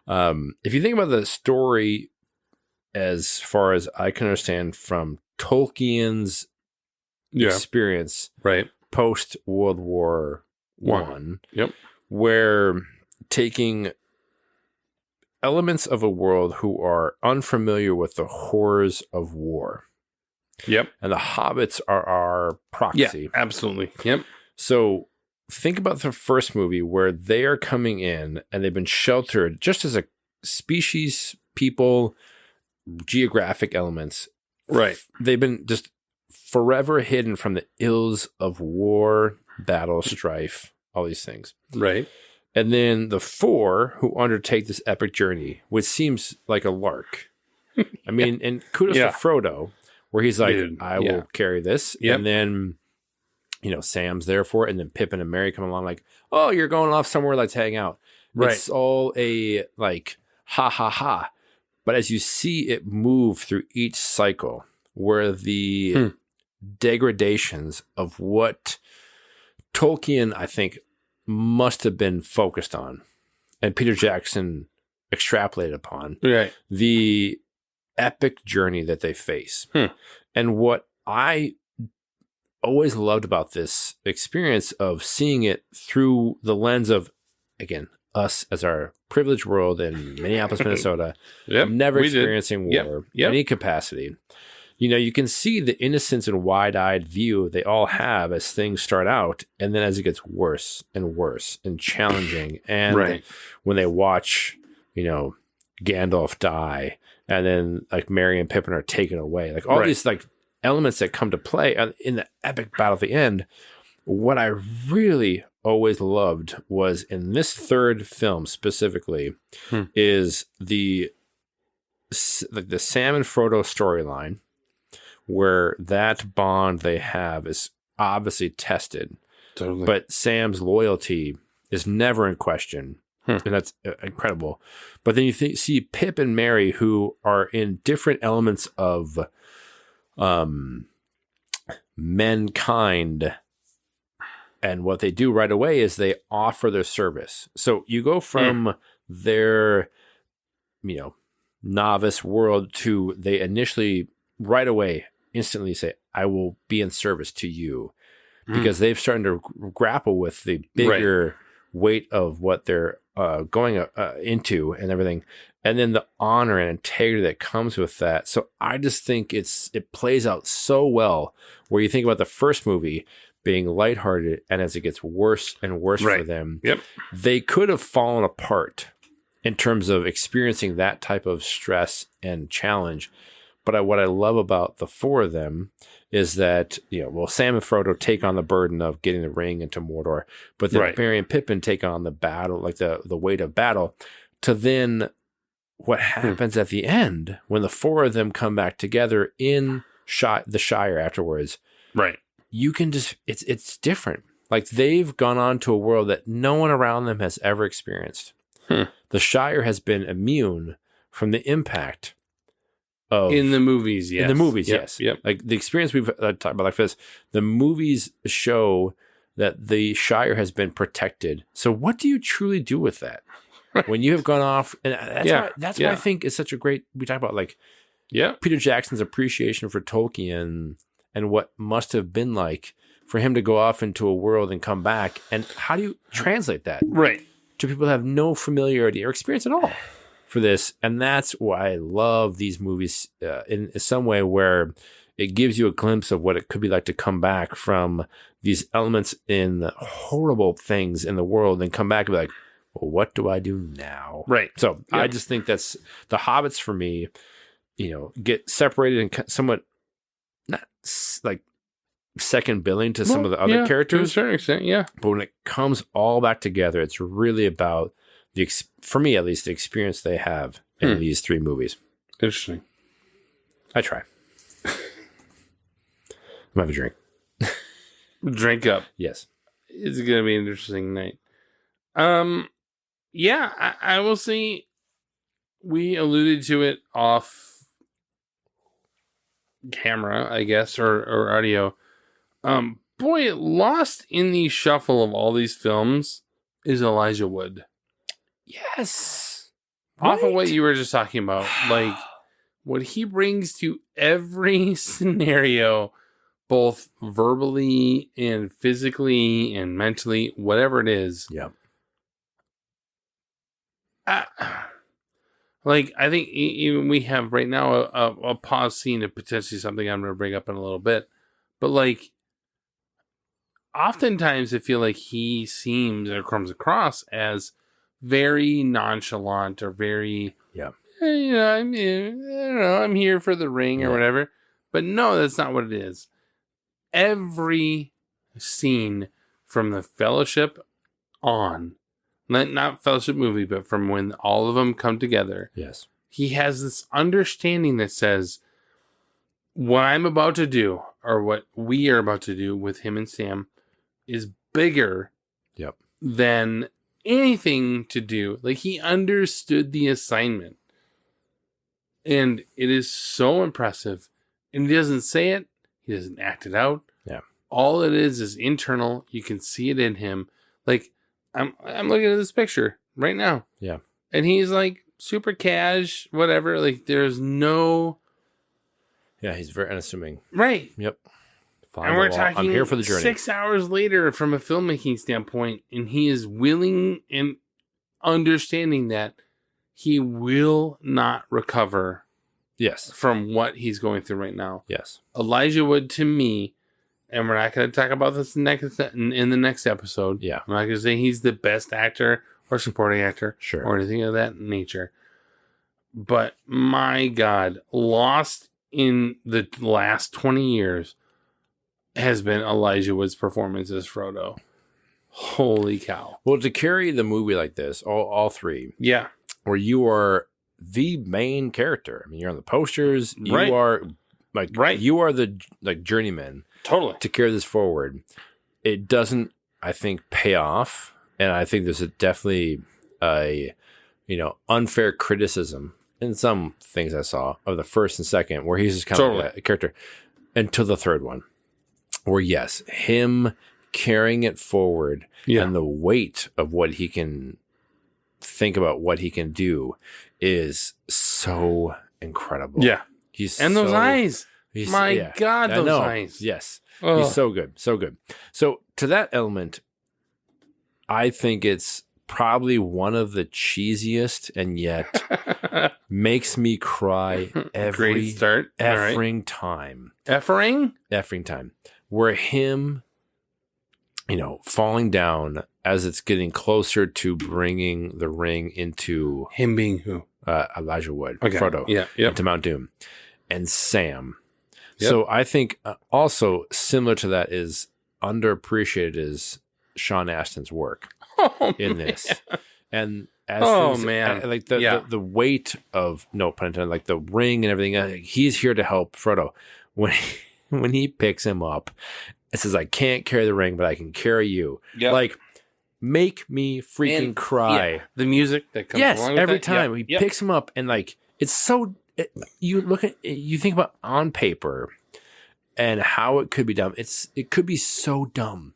If you think about the story as far as I can understand from Tolkien's experience post World War I, where taking elements of a world who are unfamiliar with the horrors of war. And the Hobbits are our proxy. Yeah, absolutely. So think about the first movie where they are coming in and they've been sheltered just as a species, people, geographic elements. They've been just forever hidden from the ills of war, battle, strife, all these things. And then the four who undertake this epic journey, which seems like a lark. I mean, and kudos to Frodo, where he's like, I will carry this. And then, you know, Sam's there for it. And then Pippin and Merry come along like, oh, you're going off somewhere, let's hang out. It's all a like, ha, ha, ha. But as you see it move through each cycle, where the degradations of what Tolkien, I think, must have been focused on, and Peter Jackson extrapolated upon, the epic journey that they face. And what I always loved about this experience of seeing it through the lens of, again, us as our privileged world in Minneapolis, Minnesota, never experiencing war in any capacity. You know, you can see the innocence and wide-eyed view they all have as things start out, and then as it gets worse and worse and challenging. And when they watch, you know, Gandalf die, and then like Merry and Pippin are taken away, like all these like elements that come to play in the epic battle at the end. What I really always loved was in this third film specifically is the Sam and Frodo storyline, where that bond they have is obviously tested, but Sam's loyalty is never in question, and that's incredible. But then you see Pip and Merry, who are in different elements of mankind. And what they do right away is they offer their service. So you go from their, you know, novice world to they initially right away instantly say, I will be in service to you, because they've started to grapple with the bigger weight of what they're going into and everything. And then the honor and integrity that comes with that. So I just think it plays out so well, where you think about the first movie being lighthearted, and as it gets worse and worse for them, they could have fallen apart in terms of experiencing that type of stress and challenge. But what I love about the four of them is that, you know, well, Sam and Frodo take on the burden of getting the ring into Mordor, but then Merry and Pippin take on the battle, like the weight of battle, to then what happens at the end when the four of them come back together in the Shire afterwards. You can just, it's different. Like they've gone on to a world that no one around them has ever experienced. The Shire has been immune from the impact of in the movies. In the movies, yes. Like the experience we've talked about like this, the movies show that the Shire has been protected. So what do you truly do with that? When you have gone off, and that's why I think it's such a great, we talk about like Peter Jackson's appreciation for Tolkien and what must have been like for him to go off into a world and come back. And how do you translate that to people that have no familiarity or experience at all for this? And that's why I love these movies in some way, where it gives you a glimpse of what it could be like to come back from these elements in horrible things in the world and come back and be like, well, what do I do now? So I just think that's the Hobbits for me, you know, get separated and somewhat not like second billing to some of the other to a characters. certain extent, yeah. But when it comes all back together, it's really about for me at least, the experience they have in these 3 movies. Interesting. I try. I'm gonna have a drink. Drink up. Yes. It's gonna be an interesting night. Yeah, I will say we alluded to it off camera, I guess, or audio. Boy, lost in the shuffle of all these films is Elijah Wood. Yes. Off of what you were just talking about, like what he brings to every scenario, both verbally and physically and mentally, whatever it is. Yeah. Like, I think even we have right now a pause scene of potentially something I'm going to bring up in a little bit. But, like, oftentimes I feel like he seems or comes across as very nonchalant or very, I'm here for the ring or whatever. But no, that's not what it is. Every scene from the Fellowship on, not Fellowship movie, but from when all of them come together. Yes. He has this understanding that says, what I'm about to do, or what we are about to do with him and Sam, is bigger than anything to do. Like, he understood the assignment. And it is so impressive. And he doesn't say it. He doesn't act it out. Yeah. All it is internal. You can see it in him. Like, I'm looking at this picture right now. Yeah. And he's like super cash, whatever. Like, there's no... Yeah, he's very unassuming. Right. Yep. And we're talking I'm here for the journey. 6 hours later from a filmmaking standpoint, and he is willing and understanding that he will not recover from what he's going through right now. Yes. Elijah Wood, to me, and we're not going to talk about this in the next episode. Yeah. I'm not going to say he's the best actor or supporting actor or anything of that nature. But my God, lost in the last 20 years has been Elijah Wood's performance as Frodo. Holy cow. Well, to carry the movie like this, all 3. Yeah. Where you are the main character. I mean, you're on the posters. You Right. are like, you are the journeyman. Totally. To carry this forward. It doesn't, I think, pay off. And I think there's definitely a, unfair criticism in some things I saw of the first and second, where he's just kind of like a character, until the third one, where yes, him carrying it forward and the weight of what he can think about, what he can do, is so incredible. Yeah, and those eyes. My God, those know. eyes. Yes, Ugh. He's so good, so good. So to that element, I think it's probably one of the cheesiest, and yet makes me cry every Great start. effing time. Effing time. Where him, falling down as it's getting closer to bringing the ring into him being who? Elijah Wood, Okay. Frodo, Yeah, yep. into Mount Doom, and Sam. Yep. So I think also similar to that is underappreciated is Sean Astin's work in this, and as like the weight of, no pun intended, like the ring and everything. He's here to help Frodo when he picks him up. It says, "I can't carry the ring, but I can carry you." Yep. Like, make me freaking cry. Yeah, the music that comes along with every that. time he picks him up, and like it's so. You think about on paper and how it could be done. It could be so dumb.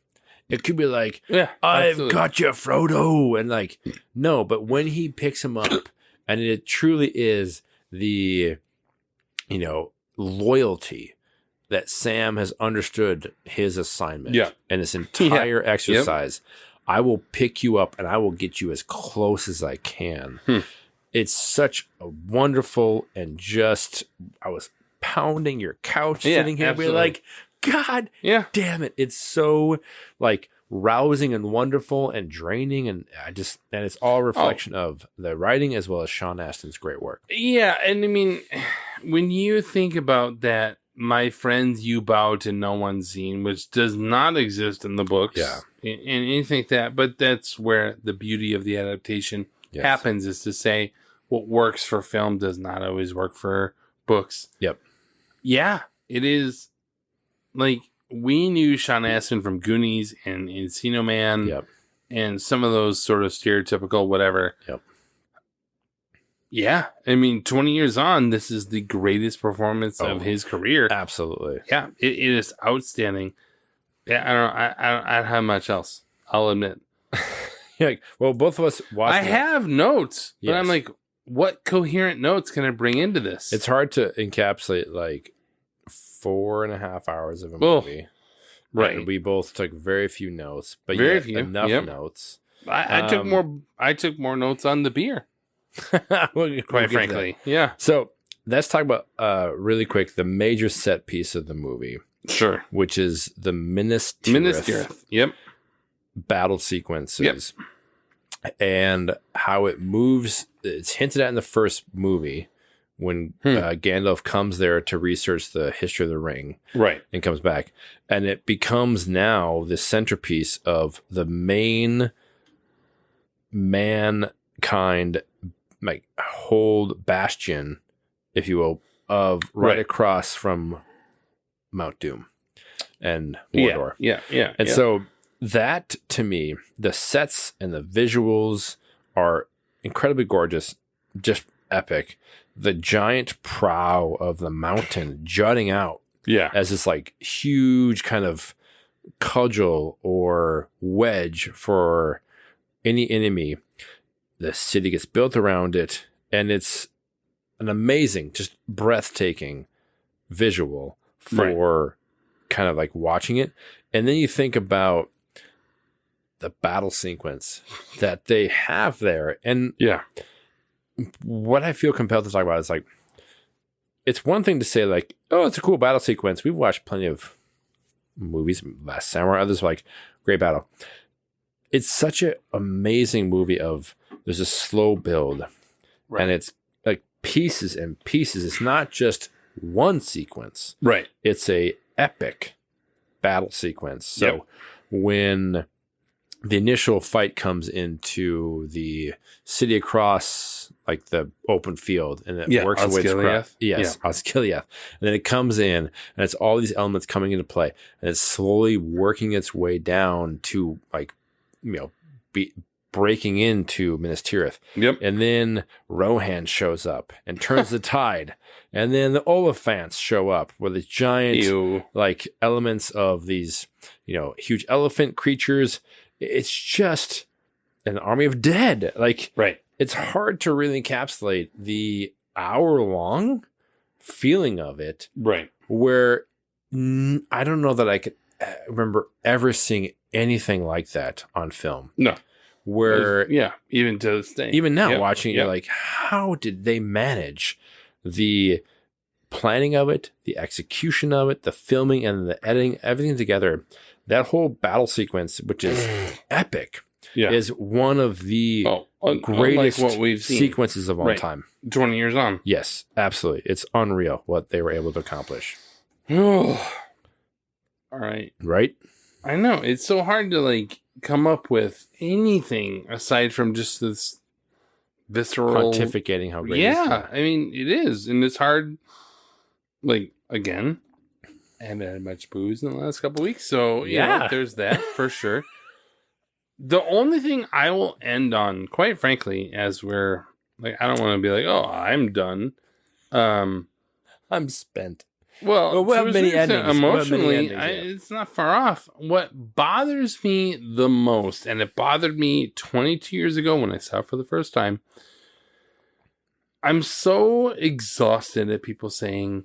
It could be like, I've got you, Frodo, and like, no. But when he picks him up, and it truly is the, loyalty that Sam has understood his assignment. And this entire exercise. I will pick you up and I will get you as close as I can. It's such a wonderful, and just, I was pounding your couch sitting here. We're like, God damn it. It's so like rousing and wonderful and draining. And it's all a reflection of the writing as well as Sean Astin's great work. Yeah. And I mean, when you think about that my friends, you bow to no one scene, which does not exist in the books. Yeah. And anything like that. But that's where the beauty of the adaptation happens, is to say what works for film does not always work for books. Yep. Yeah, it is. Like, we knew Sean Astin from Goonies and Encino Man. Yep. And some of those sort of stereotypical whatever. Yep. Yeah, I mean, 20 years on, this is the greatest performance of his career. Absolutely. Yeah, it is outstanding. Yeah, I don't have much else, I'll admit. Yeah, well, both of us watched I have notes, but Yes. I'm like, what coherent notes can I bring into this? It's hard to encapsulate like 4.5 hours of a Oh, movie. right. And we both took very few notes, but Very yet few, enough yep. notes. I took more notes on the beer, We'll get quite to frankly. that. Yeah, So let's talk about really quick the major set piece of the movie, sure. which is the Minas Tirith. Yep. battle sequences and how it moves. It's hinted at in the first movie when Gandalf comes there to research the history of the ring, Right. and comes back, and it becomes now the centerpiece of the main mankind, like, hold bastion, if you will, of right across from Mount Doom and Mordor. Yeah. And so that, to me, the sets and the visuals are incredibly gorgeous, just epic. The giant prow of the mountain jutting out as this like huge kind of cudgel or wedge for any enemy. The city gets built around it, and it's an amazing, just breathtaking visual for kind of like watching it. And then you think about the battle sequence that they have there. And what I feel compelled to talk about is like, it's one thing to say like, oh, it's a cool battle sequence. We've watched plenty of movies, Last Samurai, others like great battle. It's such an amazing movie of there's a slow build and it's like pieces and pieces. It's not just one sequence. Right. It's a epic battle sequence. So when the initial fight comes into the city across like the open field, and it works its way across. Yes, Osgiliath. And then it comes in, and it's all these elements coming into play, and it's slowly working its way down to like, breaking into Minas Tirith. Yep. And then Rohan shows up and turns the tide. And then the Oliphants show up with the giant like elements of these, huge elephant creatures. It's just an army of dead. Like, it's hard to really encapsulate the hour-long feeling of it. Right. Where I don't know that I could remember ever seeing anything like that on film. No. Where, even to this day. Even now, watching it, you're like, how did they manage the planning of it, the execution of it, the filming and the editing, everything together? That whole battle sequence, which is epic, is one of the greatest what we've seen. sequences of all time. 20 years on. Yes, absolutely. It's unreal what they were able to accomplish. All right. Right? I know. It's so hard to like come up with anything aside from just this visceral pontificating how great it is. I mean, it is. And it's hard. Like, again, I haven't had much booze in the last couple of weeks. So, you know, there's that for sure. The only thing I will end on, quite frankly, as we're like, I don't want to be like, oh, I'm done. I'm spent. Well, we'll have many endings. Emotionally, it's not far off. What bothers me the most, and it bothered me 22 years ago when I saw it for the first time, I'm so exhausted at people saying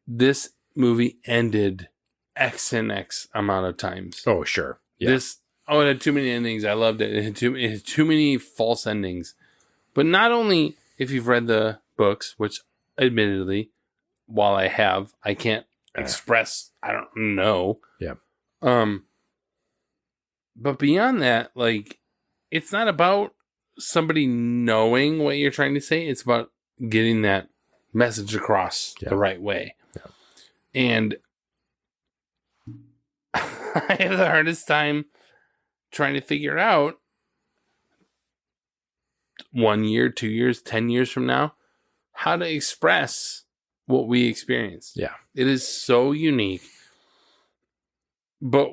this movie ended X and X amount of times. Oh, sure. Yeah. It had too many endings. I loved it. It had too many false endings. But not only if you've read the books, which admittedly, while I have, I can't express, I don't know. Yeah. But beyond that, like, it's not about somebody knowing what you're trying to say. It's about getting that message across the right way. And I have the hardest time trying to figure out 1 year, 2 years, 10 years from now, how to express what we experienced. Yeah. It is so unique. But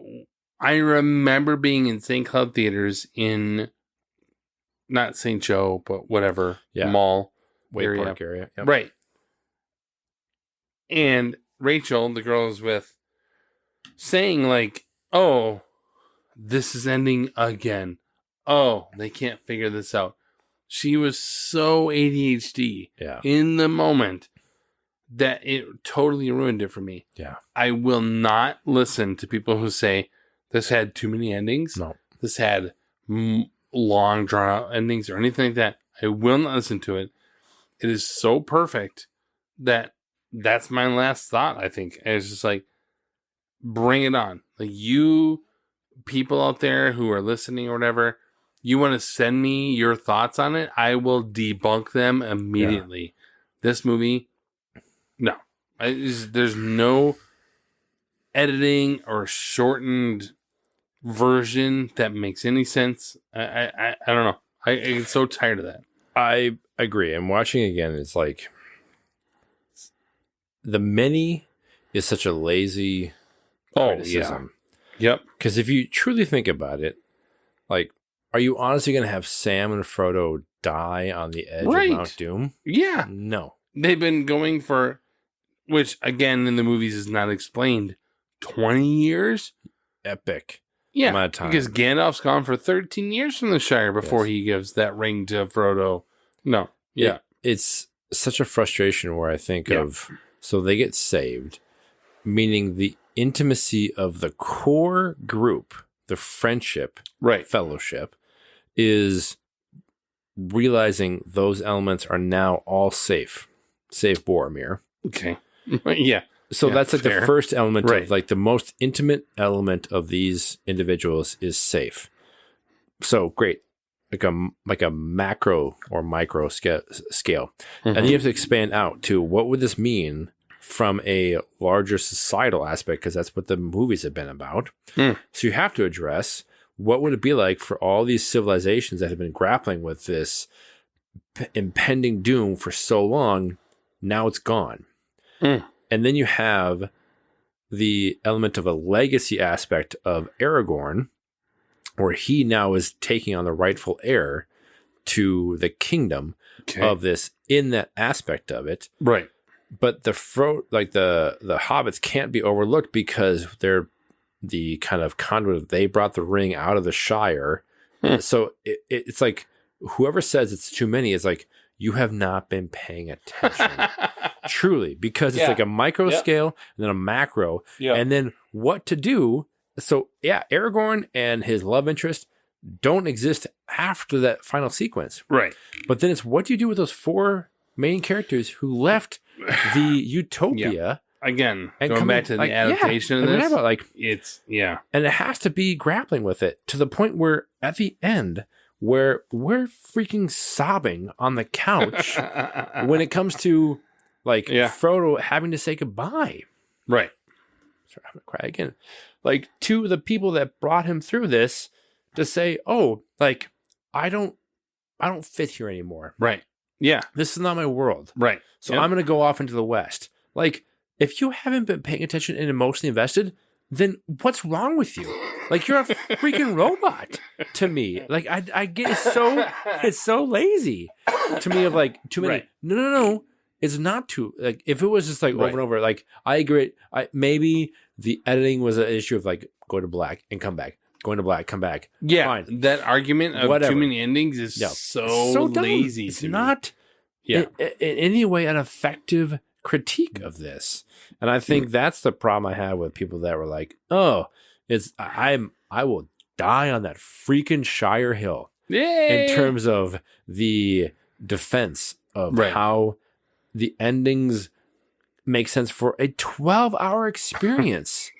I remember being in St. Cloud Theaters in not St. Joe, but whatever mall Wade Park area. Yep. Right. And Rachel, the girl I was with, saying like, oh, this is ending again. Oh, they can't figure this out. She was so ADHD in the moment that it totally ruined it for me. Yeah. I will not listen to people who say this had too many endings. No. This had long drawn out endings or anything like that. I will not listen to it. It is so perfect that that's my last thought, I think. And it's just like, bring it on. Like, you people out there who are listening or whatever, you want to send me your thoughts on it, I will debunk them immediately. Yeah. This movie, no. There's no editing or shortened version that makes any sense. I don't know. I get so tired of that. I agree. And watching again, it's like the many is such a lazy criticism. Yep. Because if you truly think about it, like, are you honestly going to have Sam and Frodo die on the edge of Mount Doom? Yeah. No. They've been going for, which again in the movies is not explained, 20 years? Epic. Yeah. Amount of time. Because Gandalf's gone for 13 years from the Shire before he gives that ring to Frodo. No. Yeah. It's such a frustration where I think of, so they get saved, meaning the intimacy of the core group, the friendship, fellowship, is realizing those elements are now all safe, save Boromir. Okay. Yeah. So that's like fair. the first element of like the most intimate element of these individuals is safe. So great. Like a macro or micro scale. And then you have to expand out to what would this mean from a larger societal aspect, because that's what the movies have been about. So you have to address what would it be like for all these civilizations that have been grappling with this impending doom for so long. Now it's gone. And then you have the element of a legacy aspect of Aragorn, where he now is taking on the rightful heir to the kingdom of this in that aspect of it. Right. But the hobbits can't be overlooked because they're the kind of conduit. They brought the ring out of the Shire. So it's like, whoever says it's too many is like, you have not been paying attention. Truly, because it's like a micro scale and then a macro, and then what to do. So Aragorn and his love interest don't exist after that final sequence. Right. But then it's what do you do with those four main characters who left the utopia? Again, and going back to the adaptation of this, it's and it has to be grappling with it to the point where at the end, where we're freaking sobbing on the couch when it comes to Frodo having to say goodbye. Right. Sorry, I'm gonna cry again. Like, to the people that brought him through this, to say, oh, like, I don't fit here anymore. Right. Yeah. This is not my world. Right. So I'm gonna go off into the West. Like, if you haven't been paying attention and emotionally invested, then what's wrong with you? Like, you're a freaking robot to me. Like, I get it's so lazy to me of like too many. Right. No. It's not too, like, if it was just like over and over, like, I agree. Maybe the editing was an issue of like, go to black and come back. Going to black, come back. Yeah. Fine. That argument of too many endings is so dumb. lazy. It's not in any way an effective critique of this. And I think that's the problem I have with people that were like, oh, I will die on that freaking Shire Hill. Yay! In terms of the defense of how the endings make sense for a 12-hour experience.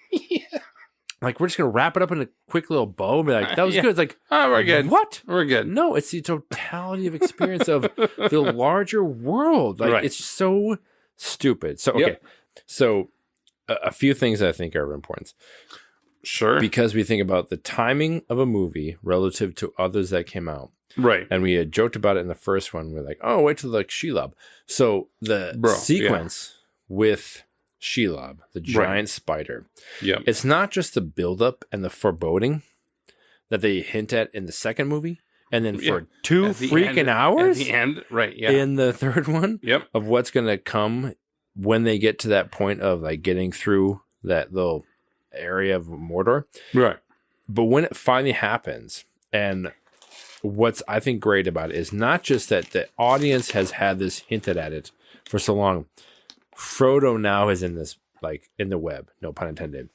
Like, we're just going to wrap it up in a quick little bow and be like, that was good. It's like, oh, we're good. What? We're good. No, it's the totality of experience of the larger world. Like, it's so stupid. So, okay. So, a few things I think are of importance. Sure. Because we think about the timing of a movie relative to others that came out. Right. And we had joked about it in the first one. We're like, oh, wait till like Shelob. So the sequence with Shelob, the giant spider, it's not just the buildup and the foreboding that they hint at in the second movie. And then for 2 freaking hours at the end, right? Yeah, in the third one, yep, of what's going to come when they get to that point of like getting through that little area of Mordor, right? But when it finally happens, and what's I think great about it is not just that the audience has had this hinted at it for so long. Frodo now is in this like in the web, no pun intended.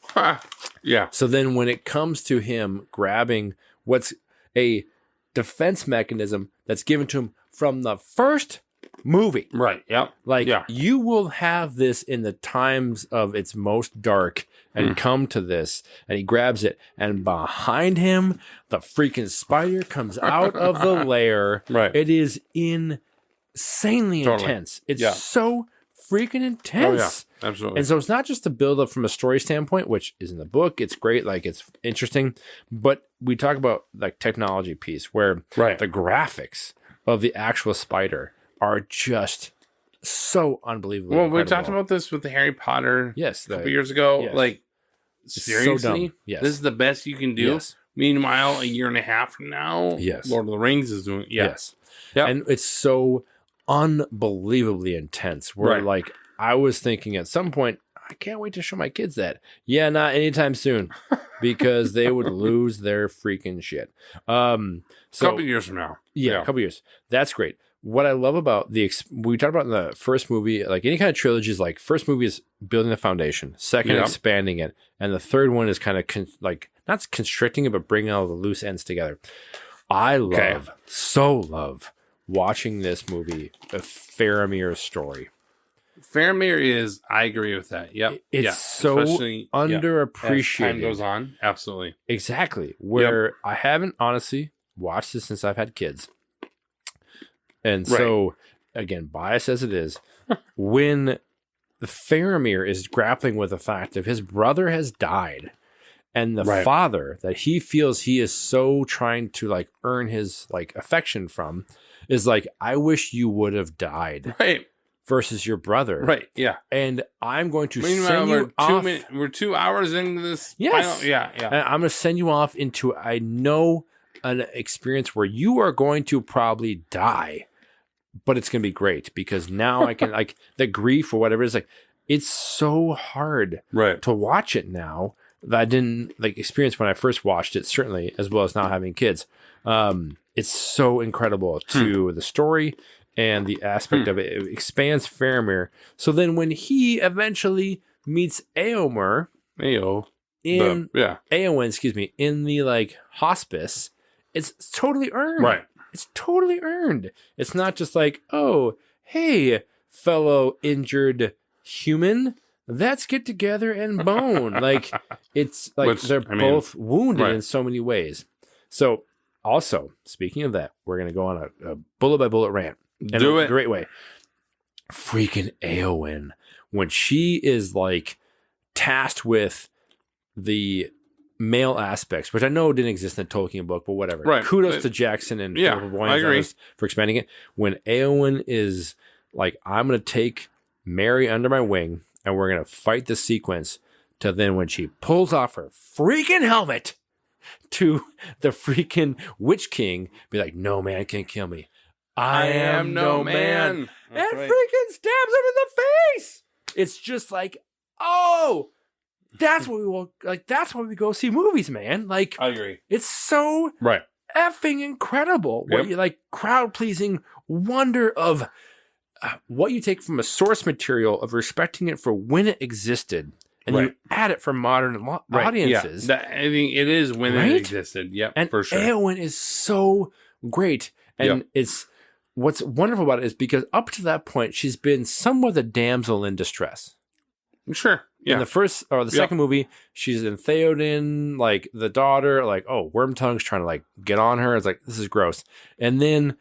Yeah. So then when it comes to him grabbing what's a defense mechanism that's given to him from the first movie. Right. Yep. Like you will have this in the times of its most dark and come to this, and he grabs it, and behind him, the freaking spider comes out of the lair. Right. It is insanely intense. It's so freaking intense. Oh, yeah. Absolutely. And so it's not just the build up from a story standpoint, which is in the book. It's great. Like it's interesting, but we talk about like technology piece where the graphics of the actual spider are just so unbelievable. Well, we talked about this with the Harry Potter a couple years ago. Like, seriously, so dumb. Yes. This is the best you can do. Yes. Meanwhile, a year and a half from now, Lord of the Rings is doing Yes. And it's so unbelievably intense. Where like I was thinking at some point, I can't wait to show my kids that. Yeah, not anytime soon, because they would lose their freaking shit. So a couple years from now. Yeah, a couple years. That's great. What I love about we talked about in the first movie, like any kind of trilogy is like first movie is building the foundation, second expanding it, and the third one is kind of like not constricting it, but bringing all the loose ends together. I love watching this movie, a Faramir's story. Faramir is, I agree with that. Yep. It's so underappreciated. As time goes on. Absolutely. Exactly. Where I haven't honestly watched this since I've had kids. And so, again, biased as it is, when Faramir is grappling with the fact that his brother has died and the father that he feels he is so trying to like earn his like affection from is like, I wish you would have died. Right. Versus your brother. Right. Yeah. And I'm going to send you off. We're 2 hours into this. Yes. Final, yeah. And I'm going to send you off into, I know, an experience where you are going to probably die, but it's going to be great because now I can like the grief or whatever it is like, it's so hard to watch it now that I didn't like experience when I first watched it, certainly, as well as now having kids. It's so incredible to the story and the aspect of it. It expands Faramir. So then when he eventually meets Éomer in the like hospice, it's totally earned. Right. It's totally earned. It's not just like, oh, hey, fellow injured human, let's get together and bone. Like it's like they're both wounded in so many ways. So also, speaking of that, we're gonna go on a bullet by bullet rant. Do it. Great way. Freaking Éowyn, when she is like tasked with the male aspects, which I know didn't exist in the Tolkien book, but whatever. Right. Kudos to Jackson and Philippa Boyens for expanding it. When Éowyn is like, I'm going to take Mary under my wing and we're going to fight the sequence, to then when she pulls off her freaking helmet to the freaking Witch King, be like, no man can kill me. I am no man. And freaking stabs him in the face. It's just like, oh, that's what we will like. That's why we go see movies, man. Like, I agree. It's so effing incredible. What you like, crowd pleasing wonder of what you take from a source material of respecting it for when it existed, and you add it for modern audiences. Yeah. I think it is when it existed. Yep, and for sure. Éowyn is so great, and it's what's wonderful about it is because up to that point she's been somewhat a damsel in distress. Sure. Yeah. In the first or the second movie, she's in Theoden, like the daughter, like, oh, Wormtongue's trying to like get on her. It's like, this is gross. And then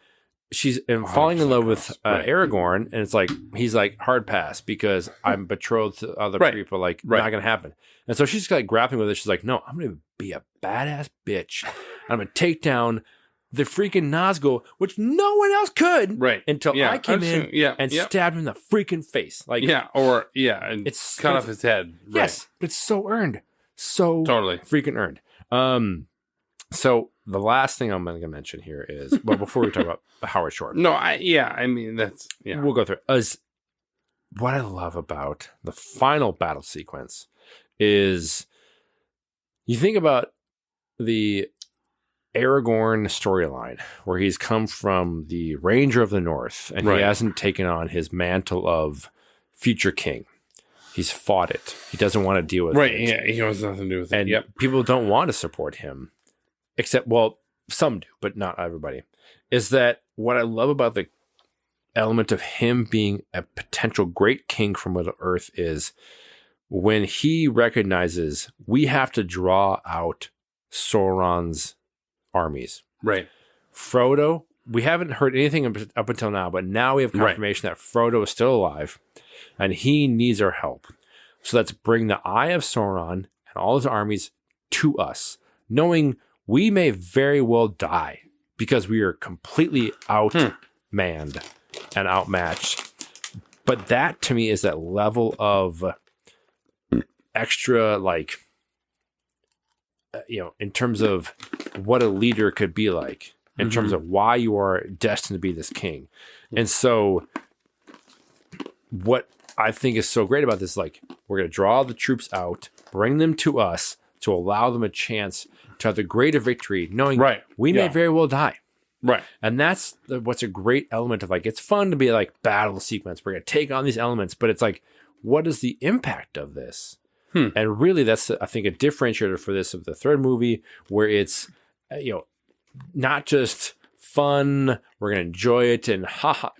she's falling in love with Right. Aragorn, and it's like he's like hard pass because I'm betrothed to other Right. people. Like Right. not gonna happen. And so she's like grappling with it. She's like, no, I'm gonna be a badass bitch. I'm gonna take down the freaking Nazgul, which no one else could. Right. Until Yeah. I came in and stabbed him in the freaking face. Like and it's cut off his head. Right. Yes, but it's so earned. So Totally. freaking earned. So the last thing I'm going to mention here is, well, before we talk about Howard Shore, No, I mean that's we'll go through it. As what I love about the final battle sequence is you think about the Aragorn storyline where he's come from the Ranger of the North and Right. he hasn't taken on his mantle of future king. He's fought it. He doesn't want to deal with right. it. Yeah, he wants nothing to do with it. And Yep. people don't want to support him, except, well, some do, but not everybody. Is that what I love about the element of him being a potential great king from Middle Earth is when he recognizes we have to draw out Sauron's armies. Right. Frodo, we haven't heard anything up until now, but now we have confirmation that Frodo is still alive and he needs our help. So let's bring the Eye of Sauron and all his armies to us, knowing we may very well die because we are completely outmanned and outmatched. But that to me is that level of extra, like, in terms of what a leader could be like, in terms of why you are destined to be this king. And so what I think is so great about this, like, we're going to draw the troops out, bring them to us to allow them a chance to have the greater victory, knowing we may very well die. Right. And that's what's a great element of, like, it's fun to be like battle sequence. We're going to take on these elements, but it's like, what is the impact of this? And really, that's, I think, a differentiator for this of the third movie, where it's, not just fun, we're going to enjoy it and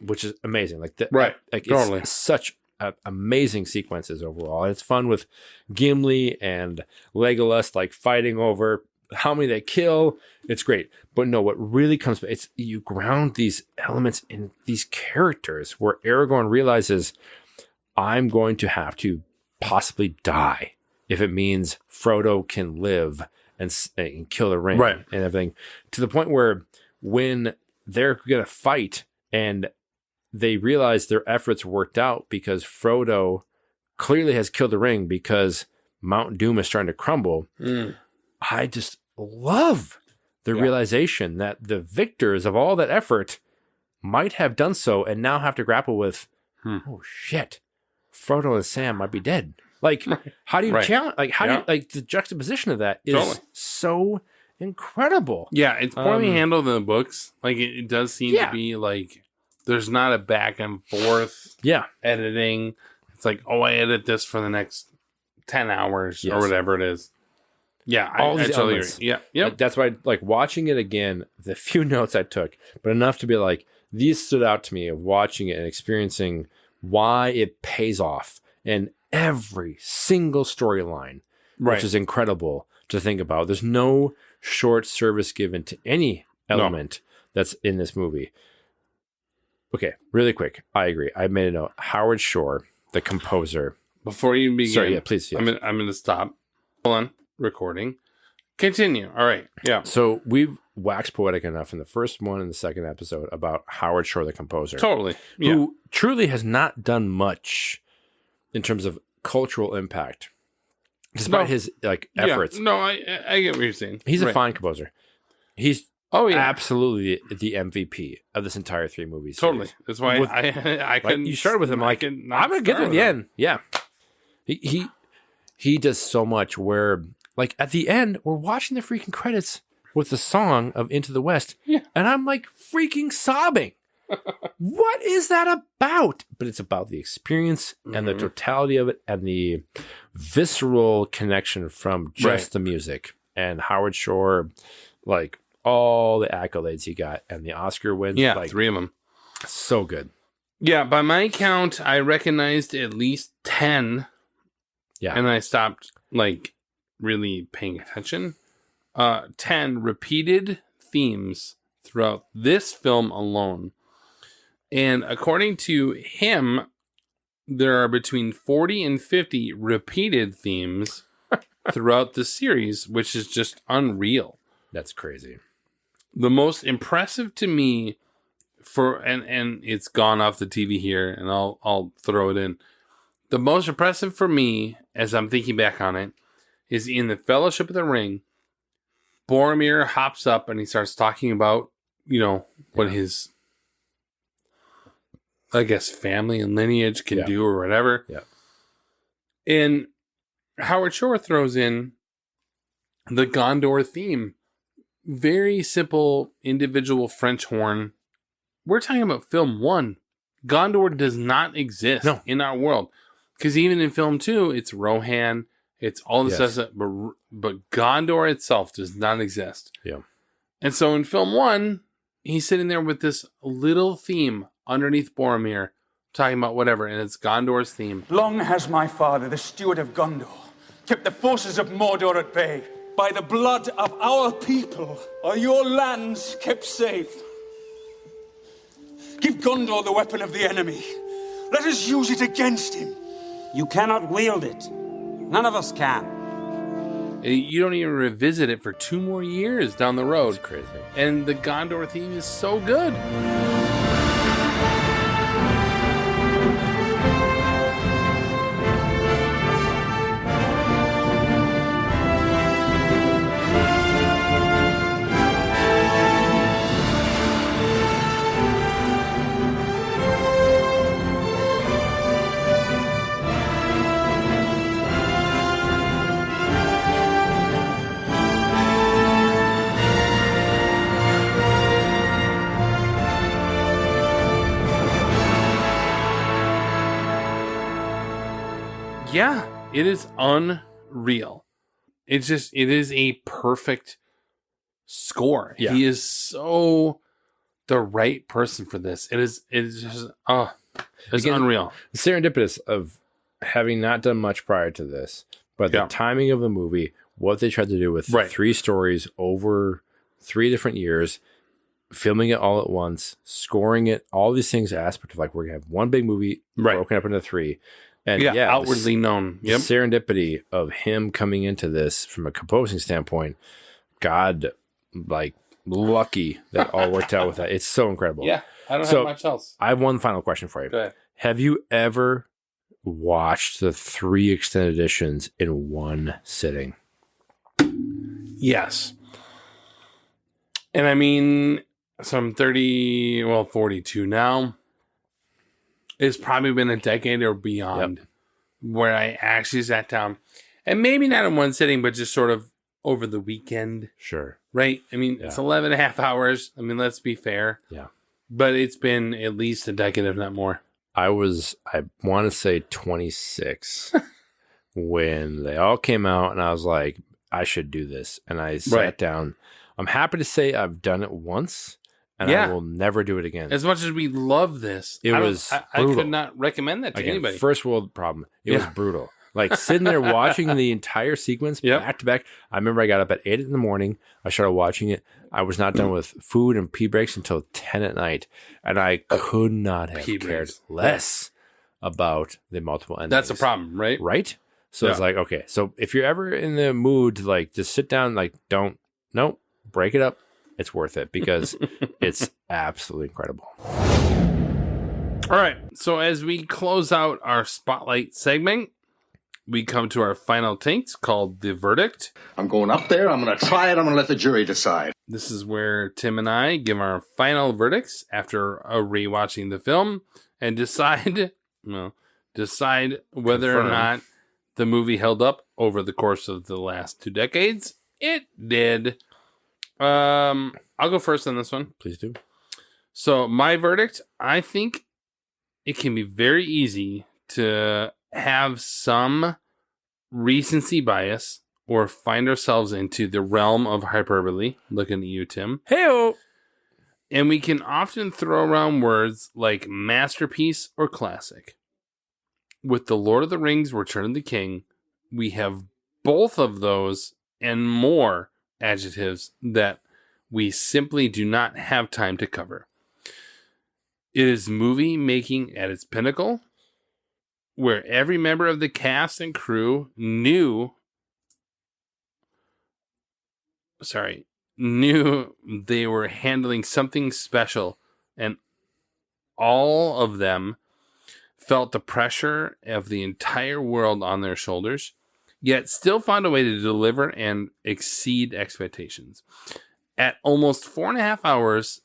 which is amazing. Like, like totally. It's such amazing sequences overall. And it's fun with Gimli and Legolas, like, fighting over how many they kill. It's great. But no, what really comes, it's you ground these elements in these characters where Aragorn realizes, I'm going to have to possibly die if it means Frodo can live and kill the ring and everything, to the point where when they're going to fight and they realize their efforts worked out because Frodo clearly has killed the ring because Mount Doom is starting to crumble. I just love the realization that the victors of all that effort might have done so and now have to grapple with, oh shit, Frodo and Sam might be dead. Like, how do you challenge? Like, how do you, like, the juxtaposition of that is so incredible. Yeah, it's poorly handled in the books. Like, it does seem to be like there's not a back and forth editing. It's like, oh, I edit this for the next 10 hours or whatever it is. Yeah, all I these totally elements. agree. Yeah, Like, that's why, like, watching it again, the few notes I took, but enough to be like, these stood out to me of watching it and experiencing why it pays off in every single storyline, which is incredible to think about. There's no short service given to any element that's in this movie. Okay, really quick. I agree. I made a note. Howard Shore, the composer. Before you begin, sorry, please. Yes. I'm going to stop. Hold on, recording. Continue. All right. Yeah. So we've waxed poetic enough in the first one and the second episode about Howard Shore, the composer. Totally. Who truly has not done much in terms of cultural impact, despite his efforts. No, I get what you're saying. He's a fine composer. He's absolutely the MVP of this entire 3 movies. Totally. That's why I couldn't. You started with him like, I'm going to get to the end. Yeah. He does so much where, like, at the end, we're watching the freaking credits with the song of Into the West. Yeah. And I'm like freaking sobbing. What is that about? But it's about the experience and the totality of it and the visceral connection from just the music. And Howard Shore, like, all the accolades he got and the Oscar wins. Yeah, like, 3 of them. So good. Yeah, by my count, I recognized at least 10. Yeah. And I stopped, like, really paying attention. 10 repeated themes throughout this film alone And according to him, there are between 40 and 50 repeated themes throughout the series, which is just unreal. That's crazy. The most impressive to me and it's gone off the TV here, and I'll throw it in. The most impressive for me, as I'm thinking back on it, is in the Fellowship of the Ring. Boromir hops up and he starts talking about, what his, I guess, family and lineage can do or whatever. Yeah. And Howard Shore throws in the Gondor theme. Very simple individual French horn. We're talking about film 1. Gondor does not exist in our world. Because even in film 2, it's Rohan, it's all this stuff, but Gondor itself does not exist. Yeah. And so in film 1, he's sitting there with this little theme underneath Boromir, talking about whatever, and it's Gondor's theme. Long has my father, the steward of Gondor, kept the forces of Mordor at bay. By the blood of our people are your lands kept safe. Give Gondor the weapon of the enemy. Let us use it against him. You cannot wield it. None of us can. You don't even revisit it for 2 more years down the road. It's crazy. And the Gondor theme is so good. Yeah, it is unreal. It is a perfect score. Yeah. He is so the right person for this. It's just, it's unreal. Serendipitous of having not done much prior to this, but the timing of the movie, what they tried to do with 3 stories over 3 different years, filming it all at once, scoring it, all these things, aspect of like, we're going to have one big movie broken up into 3. And outwardly known. The serendipity of him coming into this from a composing standpoint, God, like, lucky that all worked out with that. It's so incredible. Yeah, I don't have much else. I have one final question for you. Go ahead. Have you ever watched the 3 extended editions in one sitting? Yes. And I mean, so I'm 42 now. It's probably been a decade or beyond where I actually sat down, and maybe not in one sitting, but just sort of over the weekend. Sure. Right? I mean, it's 11 and a half hours. I mean, let's be fair. Yeah. But it's been at least a decade, if not more. I want to say 26 when they all came out, and I was like, I should do this. And I sat down. I'm happy to say I've done it once. And I will never do it again. As much as we love this, I could not recommend that to anybody. First world problem. It was brutal. Like sitting there watching the entire sequence back to back. I remember I got up at 8 in the morning. I started watching it. I was not done with food and pee breaks until 10 at night. And I could not have cared less about the multiple endings. That's a problem, right? Right? So it's like, okay, so if you're ever in the mood to like just sit down, like break it up. It's worth it because it's absolutely incredible. All right. So as we close out our spotlight segment, we come to our final takes called The Verdict. I'm going up there. I'm going to try it. I'm going to let the jury decide. This is where Tim and I give our final verdicts after rewatching the film and decide whether or not the movie held up over the course of the last 2 decades. It did. I'll go first on this one. Please do. So my verdict, I think it can be very easy to have some recency bias or find ourselves into the realm of hyperbole. Looking at you, Tim. Hey-o. And we can often throw around words like masterpiece or classic. With The Lord of the Rings, Return of the King, we have both of those and more adjectives that we simply do not have time to cover. It is movie making at its pinnacle, where every member of the cast and crew knew they were handling something special, and all of them felt the pressure of the entire world on their shoulders, yet still found a way to deliver and exceed expectations. At almost 4.5 hours,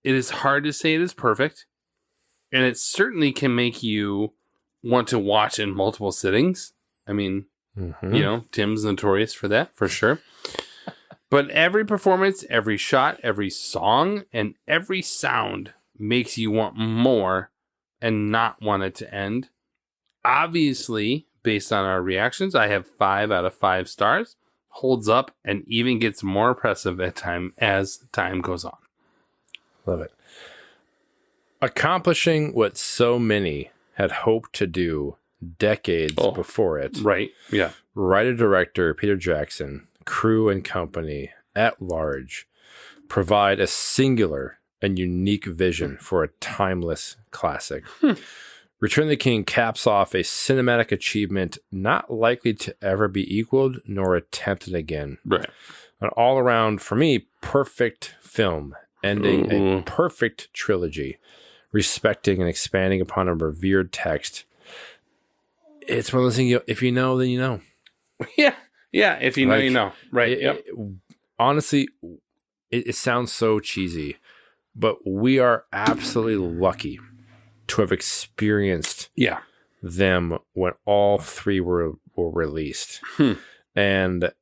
it is hard to say it is perfect, and it certainly can make you want to watch in multiple sittings. I mean, Tim's notorious for that, for sure. But every performance, every shot, every song, and every sound makes you want more and not want it to end. Obviously, based on our reactions, I have 5 out of 5 stars. Holds up and even gets more impressive as time goes on. Love it. Accomplishing what so many had hoped to do decades before it. Right. Yeah. Writer-director Peter Jackson, crew and company at large provide a singular and unique vision for a timeless classic. Return of the King caps off a cinematic achievement not likely to ever be equaled nor attempted again. Right. An all-around, for me, perfect film, ending a perfect trilogy, respecting and expanding upon a revered text. It's one of those things, if you know, then you know. Yeah. Yeah, if you know, you know. Right. Honestly, it sounds so cheesy, but we are absolutely lucky to have experienced them when all 3 were released. And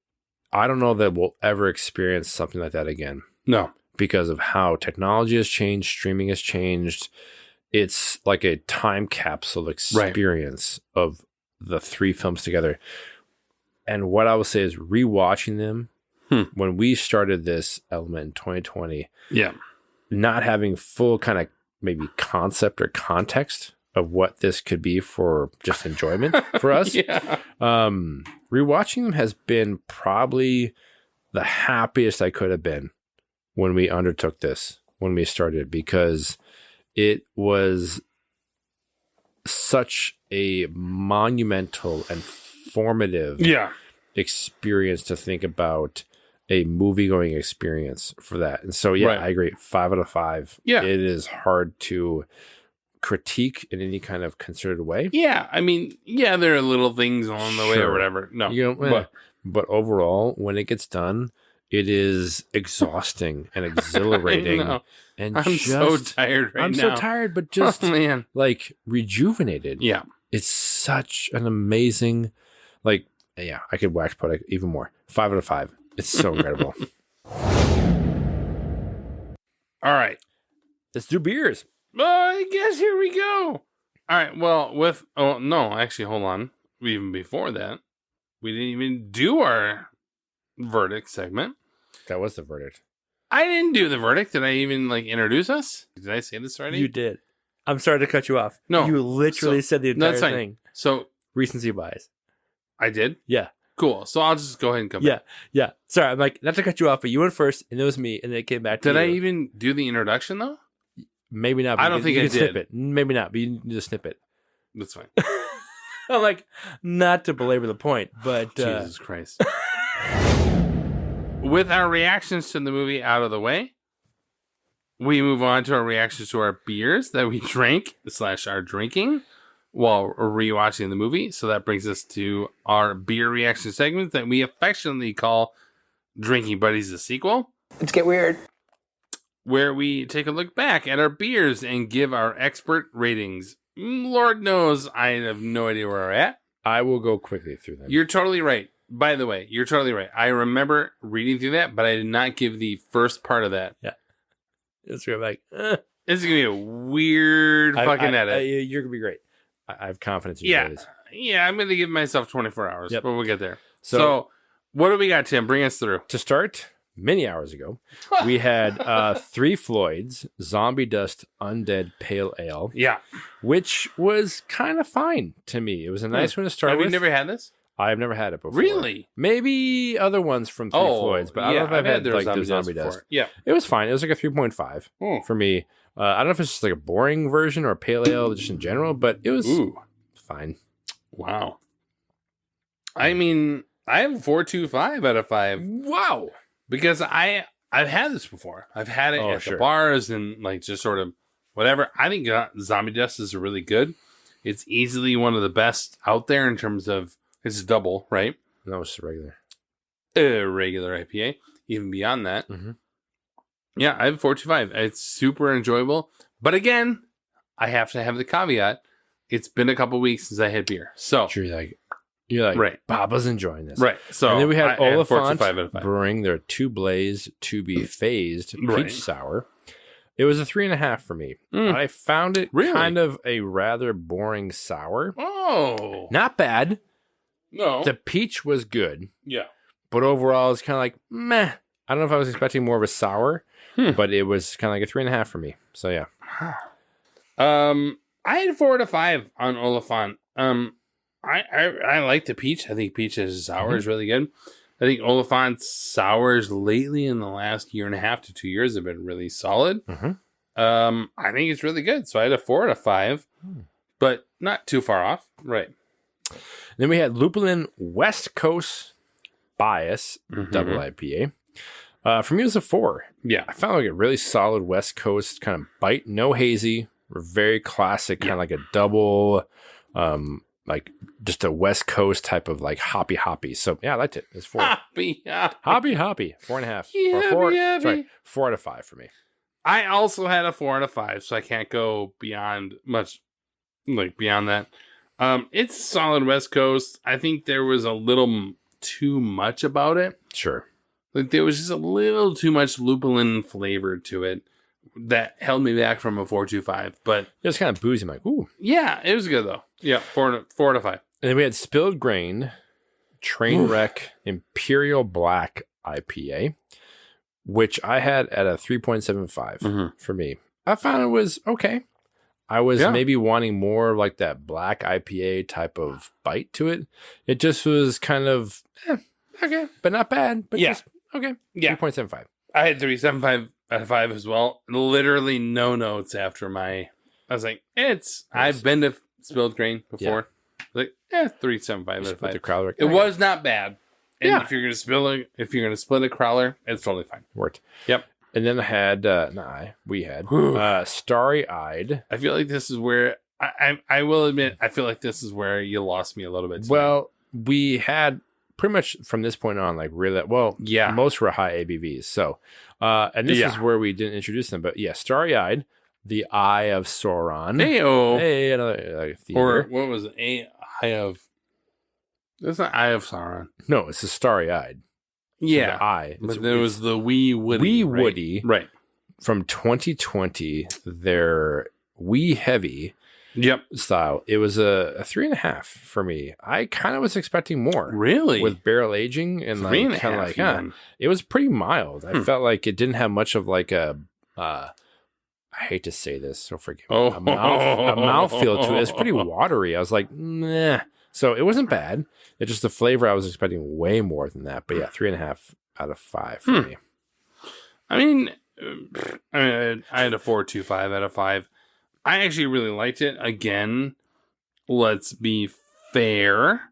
I don't know that we'll ever experience something like that again. No. Because of how technology has changed, streaming has changed. It's like a time capsule experience of the 3 films together. And what I will say is rewatching them when we started this element in 2020, not having full kind of maybe concept or context of what this could be for just enjoyment for us. Rewatching them has been probably the happiest I could have been when we undertook this, when we started, because it was such a monumental and formative experience to think about, a movie-going experience for that. And so, I agree. 5 out of 5. Yeah. It is hard to critique in any kind of considered way. Yeah. I mean, there are little things along the way or whatever. No. But overall, when it gets done, it is exhausting and exhilarating. And I'm so tired right now. I'm so tired, but just like rejuvenated. Yeah. It's such an amazing, I could wax poetic even more. 5 out of 5. It's so incredible. All right. Let's do beers. I guess here we go. All right. Well, hold on. Even before that, we didn't even do our verdict segment. That was the verdict. I didn't do the verdict. Did I even introduce us? Did I say this already? You did. I'm sorry to cut you off. No. You literally said the entire thing. So recency bias. I did? Yeah. Cool. So I'll just go ahead and come back. Yeah. Sorry, I'm not to cut you off, but you went first, and it was me, and then it came back to you. Did I even do the introduction, though? Maybe not. I don't think I did. Snip it. Maybe not, but you need to snip it. That's fine. I'm not to belabor the point, but... Jesus Christ. With our reactions to the movie out of the way, we move on to our reactions to our beers that we drank / are drinking while rewatching the movie. So that brings us to our beer reaction segment that we affectionately call Drinking Buddies, the sequel. Let's get weird. Where we take a look back at our beers and give our expert ratings. Lord knows I have no idea where we're at. I will go quickly through them. You're totally right. By the way, you're totally right. I remember reading through that, but I did not give the first part of that. Yeah. It's going to be This is going to be a weird fucking edit. You're going to be great. I have confidence in you. Yeah, I'm going to give myself 24 hours, but we'll get there. So, what do we got, Tim? Bring us through. To start, many hours ago, we had 3 Floyds Zombie Dust Undead Pale Ale. Yeah. Which was kind of fine to me. It was a nice one to start with. Have you never had this? I've never had it before. Really? Maybe other ones from Three Floyds, but I don't know if I've had their like the Zombie before. Dust. Yeah. It was fine. It was like a 3.5 for me. I don't know if it's just like a boring version or a pale ale just in general, but it was fine. Wow. I mean, I have a 4.25 out of 5. Wow. Because I've had this before. I've had it at the bars and like just sort of whatever. I think Zombie Dust is really good. It's easily one of the best out there in terms of it's a double, right? No, it's regular. Regular IPA. Even beyond that. Mm-hmm. Yeah, I have a 4.25. It's super enjoyable. But again, I have to have the caveat. It's been a couple weeks since I had beer. So you're like, right. Papa's enjoying this. Right. So and then we had Oliphant 5 out of 5. Brewing their Two Blaze to be phased peach sour. It was a 3.5 for me. I found it kind of a rather boring sour. Oh. Not bad. No. The peach was good. Yeah. But overall, it's kind of like, meh. I don't know if I was expecting more of a sour, but it was kind of like a 3.5 for me. So, yeah. I had 4 out of 5 on Oliphant. I like the peach. I think peach as a sour is really good. I think Oliphant's sours lately in the last year and a half to 2 years have been really solid. I think it's really good. So I had a 4 out of 5, but not too far off. Right. Then we had Lupulin West Coast Bias double IPA. For me, it was a 4. Yeah. I found like a really solid West Coast kind of bite. No hazy. Very classic, kind of like a double, like just a West Coast type of like hoppy. So yeah, I liked it. It's 4. Hoppy. 4.5. 4 out of 5 for me. I also had a 4 out of 5, so I can't go beyond much, like beyond that. It's solid West Coast. I think there was a little too much about it. Sure. Like there was just a little too much lupulin flavor to it that held me back from a 4.25. But it was kind of boozy. I'm like, ooh. Yeah, it was good though. Yeah, 4 out of 5. And then we had Spilled Grain Trainwreck Imperial Black IPA, which I had at a 3.75 for me. I found it was okay. I was maybe wanting more like that black IPA type of bite to it. It just was kind of okay, but not bad. But just okay. Yeah, 3.75. I had 3.75 out of 5 as well. Literally no notes after my. I was like, I've been to Spilled Grain before. Like 3.75 out of 5. The crowler. It was not bad. And if you're gonna split a crowler, it's totally fine. Worked. Yep. And then I had we had Starry Eyed. I feel like this is where I will admit I feel like this is where you lost me a little bit. Well, we had pretty much from this point on like really most were high ABVs. So and this is where we didn't introduce them, but Starry Eyed, the Eye of Sauron. Hey, another or what was it? Eye of. It's not Eye of Sauron. No, it's the Starry Eyed. Yeah, the eye. But there was the Wee Woody. Right. From 2020, their Wee Heavy style. It was a 3.5 for me. I kind of was expecting more. Really? With barrel aging and like kind of like it was pretty mild. I felt like it didn't have much of like a I hate to say this, so forgive me. A mouthfeel to it. It's pretty watery. I was like, nah. So it wasn't bad. It's just the flavor I was expecting way more than that. But 3.5 out of 5 for me. I mean, I had a 4.25 out of 5. I actually really liked it. Again, let's be fair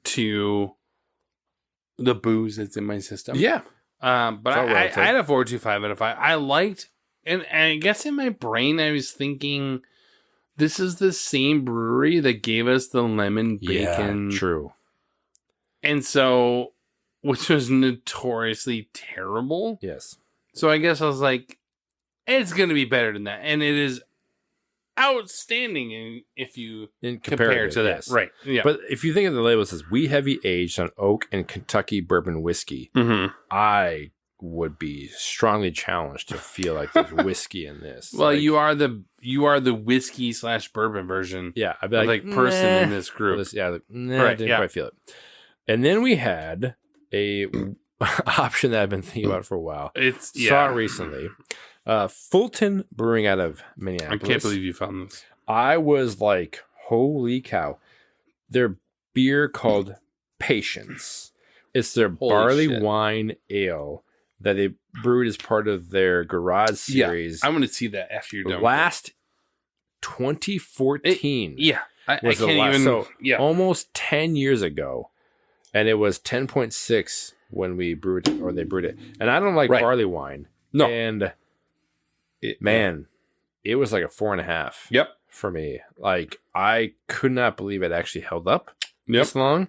to the booze that's in my system. Yeah. But I had a 4.25 out of 5. I liked, and I guess in my brain I was thinking, this is the same brewery that gave us the lemon bacon. Yeah, true. And so, which was notoriously terrible. Yes. So I guess I was like, it's going to be better than that. And it is outstanding if you compare to that. Yes. Right. Yeah. But if you think of the label, it says Wee Heavy aged on oak and Kentucky bourbon whiskey. I would be strongly challenged to feel like there's whiskey in this. Well, like, you are the whiskey / bourbon version. Yeah, I'd be like person in this group. I didn't quite feel it. And then we had a option that I've been thinking about for a while. Saw it recently. Fulton Brewing out of Minneapolis. I can't believe you found this. I was like, holy cow. Their beer called Patience. It's their Holy barley shit. wine ale that they brewed as part of their Garage series. I'm going to see that after you're done. Last 2014. I was the can't last, even. so Yeah. almost 10 years ago, and it was 10.6 when we brewed it, or they brewed it. And I don't like Right. barley wine. No. And It was like a 4.5. Yep. For me, like I could not believe it actually held up this long.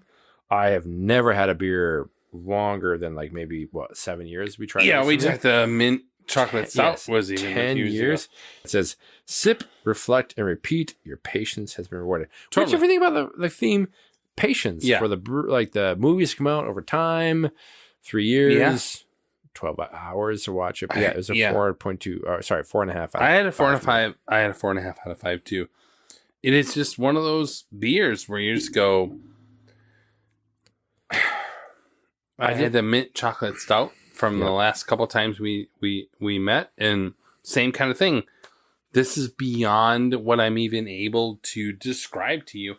I have never had a beer longer than like maybe 7 years. We tried. Yeah, we recently. tried the mint chocolate stout. Yes, Was even 10 a few years. It says, "Sip, reflect, and repeat. Your patience has been rewarded." Totally. What's everything about the theme? Patience. Yeah. For the movies come out over time, 3 years, 12 hours to watch it. But yeah, it was a 4.2. 4.5. I had a 4.5. I had a 4.5 out of 5 too. It is just one of those beers where you just go. I had the mint chocolate stout from the last couple times we met, and same kind of thing. This is beyond what I'm even able to describe to you.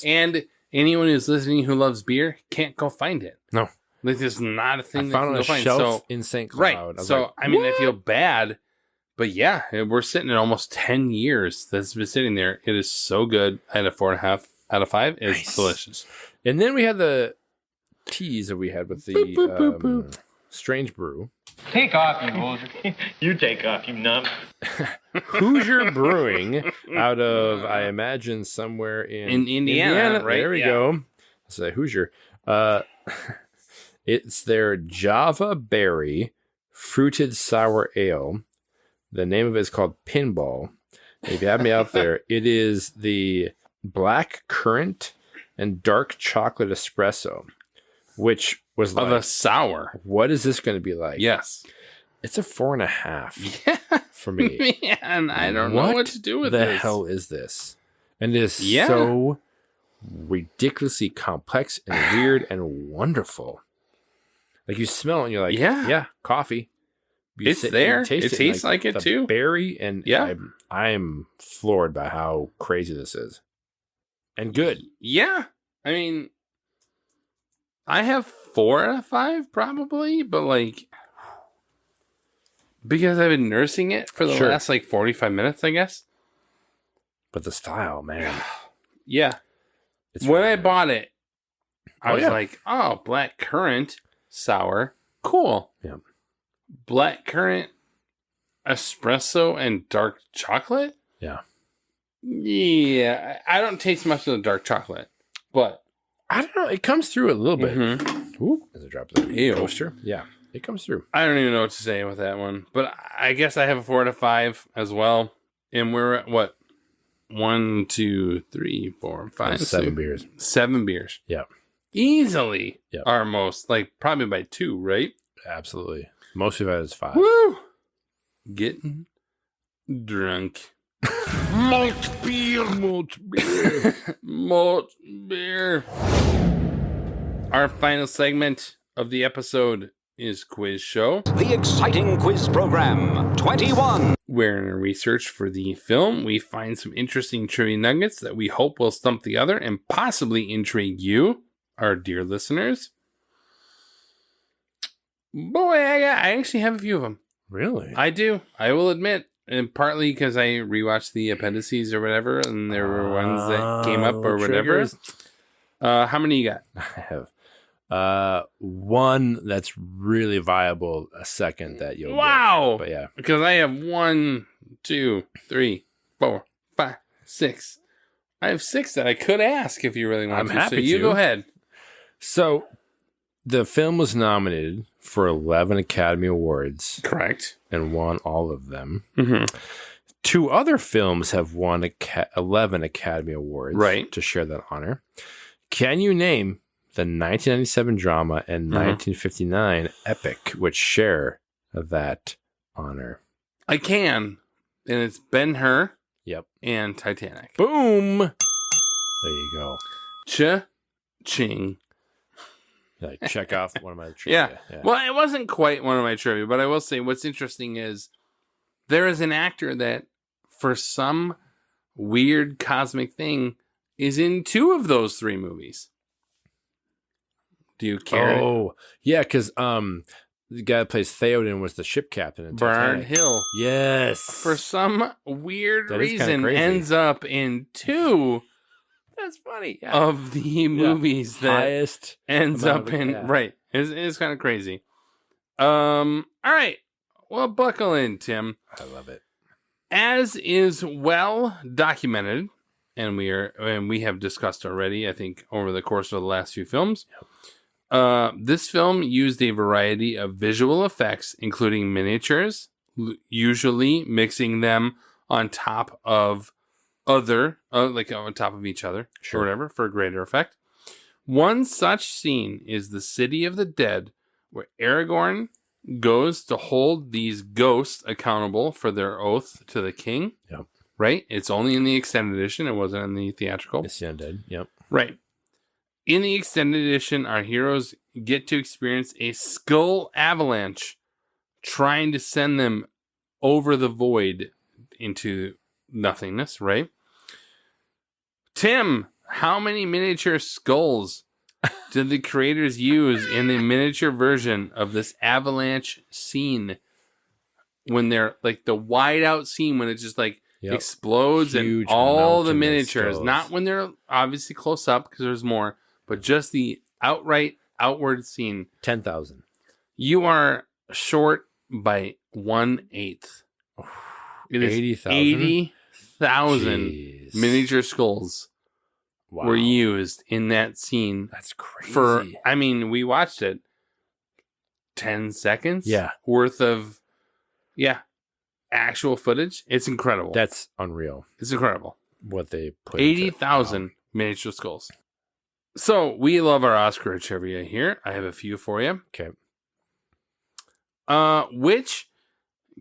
And anyone who's listening who loves beer can't go find it. No. Like, there's not a thing I that found can on go a find. shelf in St. Cloud. Right. I was So, like, I mean, I "What?" feel bad, but yeah, we're sitting at almost 10 years that's been sitting there. It is so good. I had a 4.5 out of 5. It's delicious. And then we had the teas that we had with the Strange Brew. Take off, you Hoosier. You take off, you numb. Hoosier Brewing out of, I imagine, somewhere in Indiana, right? There we go. Let's say Hoosier. It's their Java Berry Fruited Sour Ale. The name of it is called Pinball. If you have me out there, it is the black currant and dark chocolate espresso, which was Of like, a sour. what is this going to be like? Yes. It's a 4.5 for me. Man, I don't know what to do with the this. hell is this? And it is Yeah. so ridiculously complex and weird and wonderful. Like you smell it and you're like, yeah, coffee. You It's sit and there. taste It and, tastes like it the too. Berry and Yeah. I'm floored by how crazy this is. And good. Yeah. I mean, I have 4 out of 5 probably, but like, because I've been nursing it for the Sure. last like 45 minutes, I guess. But the style, man. Yeah. It's when really I good. bought it, I Oh, was yeah. like, oh, black currant sour. Cool. Yeah. Black currant espresso and dark chocolate? Yeah. Yeah. I don't taste much of the dark chocolate, but I don't know. It comes through a little bit. Ooh, there's a drop of the Ew. coaster. Yeah, it comes through. I don't even know what to say with that one. But I guess I have a 4 out of 5 as well. And we're at what? 1, 2, 3, 4, 5, That's 7 6, beers. 7 beers. Yeah. Easily Yep. our most, like probably by 2, right? Absolutely. Most of it is 5. Woo! Getting drunk. Malt beer. Malt beer. Malt beer. Our final segment of the episode is Quiz Show. The exciting quiz program 21. Where in our research for the film, we find some interesting trivia nuggets that we hope will stump the other and possibly intrigue you, our dear listeners. Boy, I actually have a few of them. Really? I do. I will admit. And partly because I rewatched the appendices or whatever, and there were ones that came up or whatever. triggers. How many you got? I have one that's really viable, a second that you'll Wow. get. But yeah. Because I have 1, 2, 3, 4, 5, 6. I have 6 that I could ask if you really want I'm to. happy so you to. go ahead. So the film was nominated for 11 Academy Awards. Correct. And won all of them. Mm-hmm. 2 other films have won 11 Academy Awards. Right. To share that honor. Can you name the 1997 drama and 1959 epic which share that honor? I can. And it's Ben-Hur. Yep. And Titanic. Boom. There you go. Cha-ching. Like check off one of my trivia. Yeah. Well, it wasn't quite one of my trivia, but I will say what's interesting is there is an actor that, for some weird cosmic thing, is in 2 of those 3 movies. Do you care? Oh, yeah, because the guy that plays Theoden was the ship captain in Bern Titanic. Hill. Yes. For some weird That is kinda reason, crazy. ends up in 2 That's funny. Yeah. of the movies that Highest ends amount up of- in. yeah. Right. It's kind of crazy. All right. Well, buckle in, Tim. I love it. As is well documented, and we have discussed already, I think, over the course of the last few films. This film used a variety of visual effects, including miniatures, usually mixing them on top of on top of each other, or whatever, for greater effect. One such scene is the City of the Dead, where Aragorn goes to hold these ghosts accountable for their oath to the king. Yep. Right? It's only in the extended edition. It wasn't in the theatrical. It's undead. Yep. Right. In the extended edition, our heroes get to experience a skull avalanche trying to send them over the void into nothingness, right? Tim, how many miniature skulls did the creators use in the miniature version of this avalanche scene? When they're like the wide out scene, when it just like explodes Huge and all the mountain of miniatures, skulls. not when they're obviously close up because there's more, but just the outright outward scene. 10,000. You are short by 1/8. It is 80,000? 80,000 Jeez. miniature skulls were used in that scene. That's crazy. We watched it 10 seconds Yeah. worth of actual footage. It's incredible. That's unreal. It's incredible. What they put into it. 80,000 miniature skulls. So we love our Oscar trivia here. I have a few for you. Okay. Which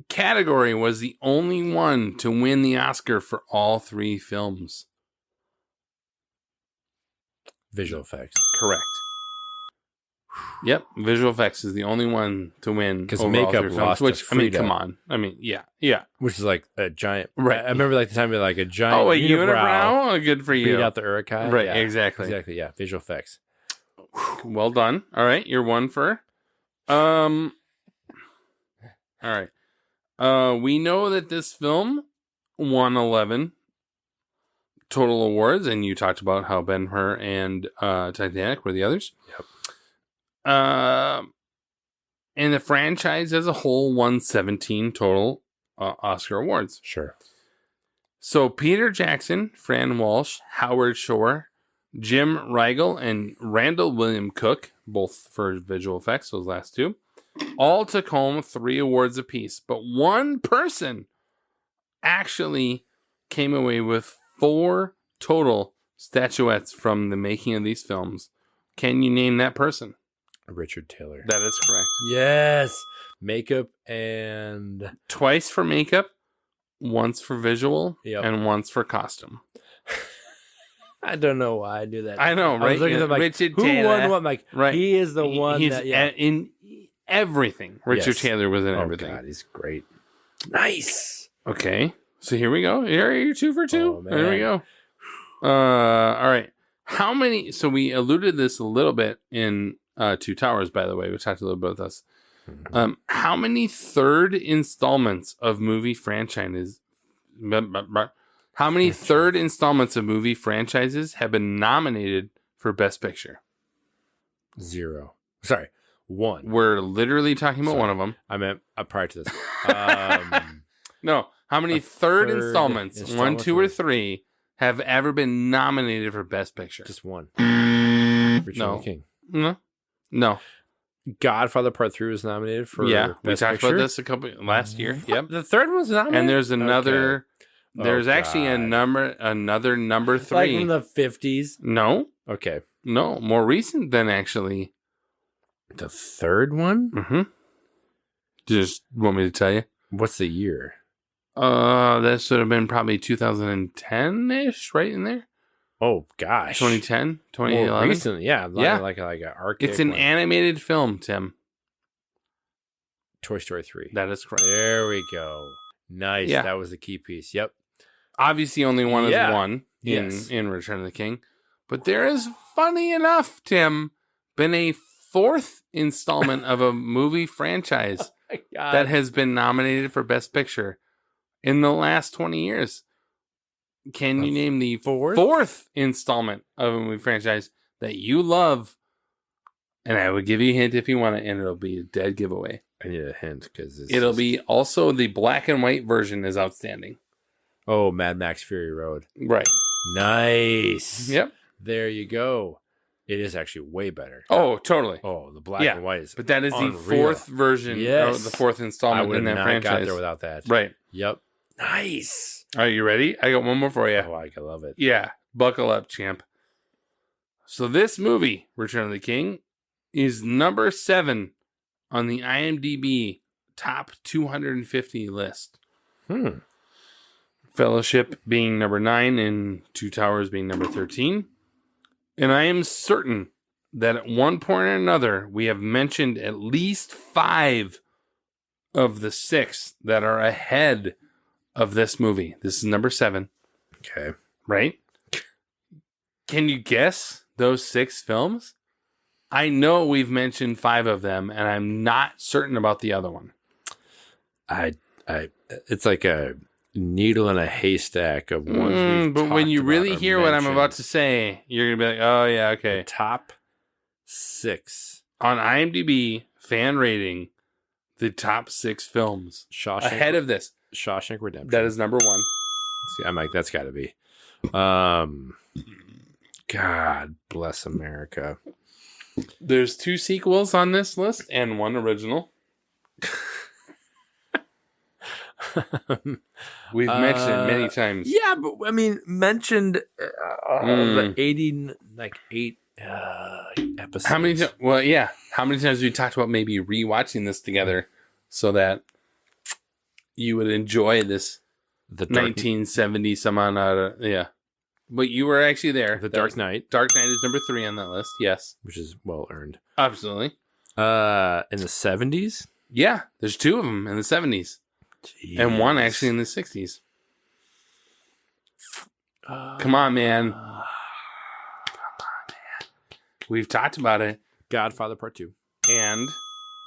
category was the only one to win the Oscar for all 3 films? Visual effects. Correct. Yep, visual effects is the only one to win Because over all makeup 3 films. lost to Which Frida. come on. Yeah. Which is like a giant. Right. I remember like the time of like a giant. Oh, a unibrow? Oh, good for you. Beat out the Uruk-hai. Right, Yeah, exactly. Exactly. Yeah. Visual effects. Well done. All right, you're 1 for. All right. We know that this film won 11 total awards, and you talked about how Ben-Hur and Titanic were the others. Yep. And the franchise as a whole won 17 total Oscar awards. Sure. So Peter Jackson, Fran Walsh, Howard Shore, Jim Riegel, and Randall William Cook, both for visual effects, those last 2, all took home 3 awards apiece. But one person actually came away with 4 total statuettes from the making of these films. Can you name that person? Richard Taylor. That is correct. Yes. Makeup and Twice for makeup, once for visual, Yep. and once for costume. I don't know why I do that. I know, I was right? looking at them like, Richard who Taylor. won what? I'm like, Right. he is the one He's that, yeah. in everything. Richard Yes. Taylor was in Oh, everything. God, he's great. Nice. Okay, so here we go. Here you're 2 for 2. Oh, There we go. All right. How many? So we alluded this a little bit in Two Towers, by the way. We talked a little bit with us. How many third installments of movie franchises? How many third installments of movie franchises have been nominated for Best Picture? 0. Sorry. 1. We're literally talking about one of them. I meant prior to this. No. How many third third installments, 1, installment 2, or 3, have ever been nominated for Best Picture? Just 1. Richard No. the King. No. Godfather Part 3 was nominated for Yeah, we Best talked Picture. about this last year. Yep. The third one's nominated? And there's another. Okay. There's Oh, actually another number 3. Like from the 50s? No, Okay. no, more recent than actually. The third one? Mm-hmm. Just want me to tell you? What's the year? That should have been probably 2010-ish, right in there. Oh, gosh. 2010, More 2011. recent, yeah. Yeah. Like an arcade. It's an animated film, Tim. Toy Story 3. That is correct. There we go. Nice. Yeah. That was the key piece. Yep. Obviously, only one is Yeah. one in Yes. Return of the King. But there is, funny enough, Tim, been a 4th installment of a movie franchise that has been nominated for Best Picture in the last 20 years. Can you name the fourth installment of a movie franchise that you love? And I would give you a hint if you want it, and it'll be a dead giveaway. I need a hint because it'll be also the black and white version is outstanding. Oh, Mad Max Fury Road. Right. Nice. Yep. There you go. It is actually way better. Oh, totally. Oh, the black and white is but that is unreal. the 4th version, yes. the 4th installment in that franchise. Got there without that. Right. Yep. Nice. Are you ready? I got one more for you. Oh, I love it. Yeah. Buckle up, champ. So this movie, Return of the King, is number 7 on the IMDb top 250 list. Fellowship being number 9 and Two Towers being number 13. And I am certain that at one point or another, we have mentioned at least 5 of the 6 that are ahead of this movie. This is number 7. Okay. Right? Can you guess those 6 films? I know we've mentioned 5 of them, and I'm not certain about the other one. It's like a needle in a haystack of ones. But when you really hear what I'm about to say, you're gonna be like, "Oh yeah, okay." The top 6 on IMDb fan rating, the top 6 films ahead of this. Shawshank Redemption. That is number 1. See, I'm like, that's got to be. God bless America. There's 2 sequels on this list and 1 original. We've mentioned it many times. Yeah, but I mean, mentioned the 8 episodes. How many? Well, yeah. How many times have we talked about maybe rewatching this together so that you would enjoy this? The 1970 some on yeah. But you were actually there. The Dark Knight. Dark Knight is number 3 on that list. Yes, which is well earned. Absolutely. In the 70s. Yeah, there's 2 of them in the 70s. Jeez. And 1 actually in the 60s. Come on, man. We've talked about it. Godfather Part 2. And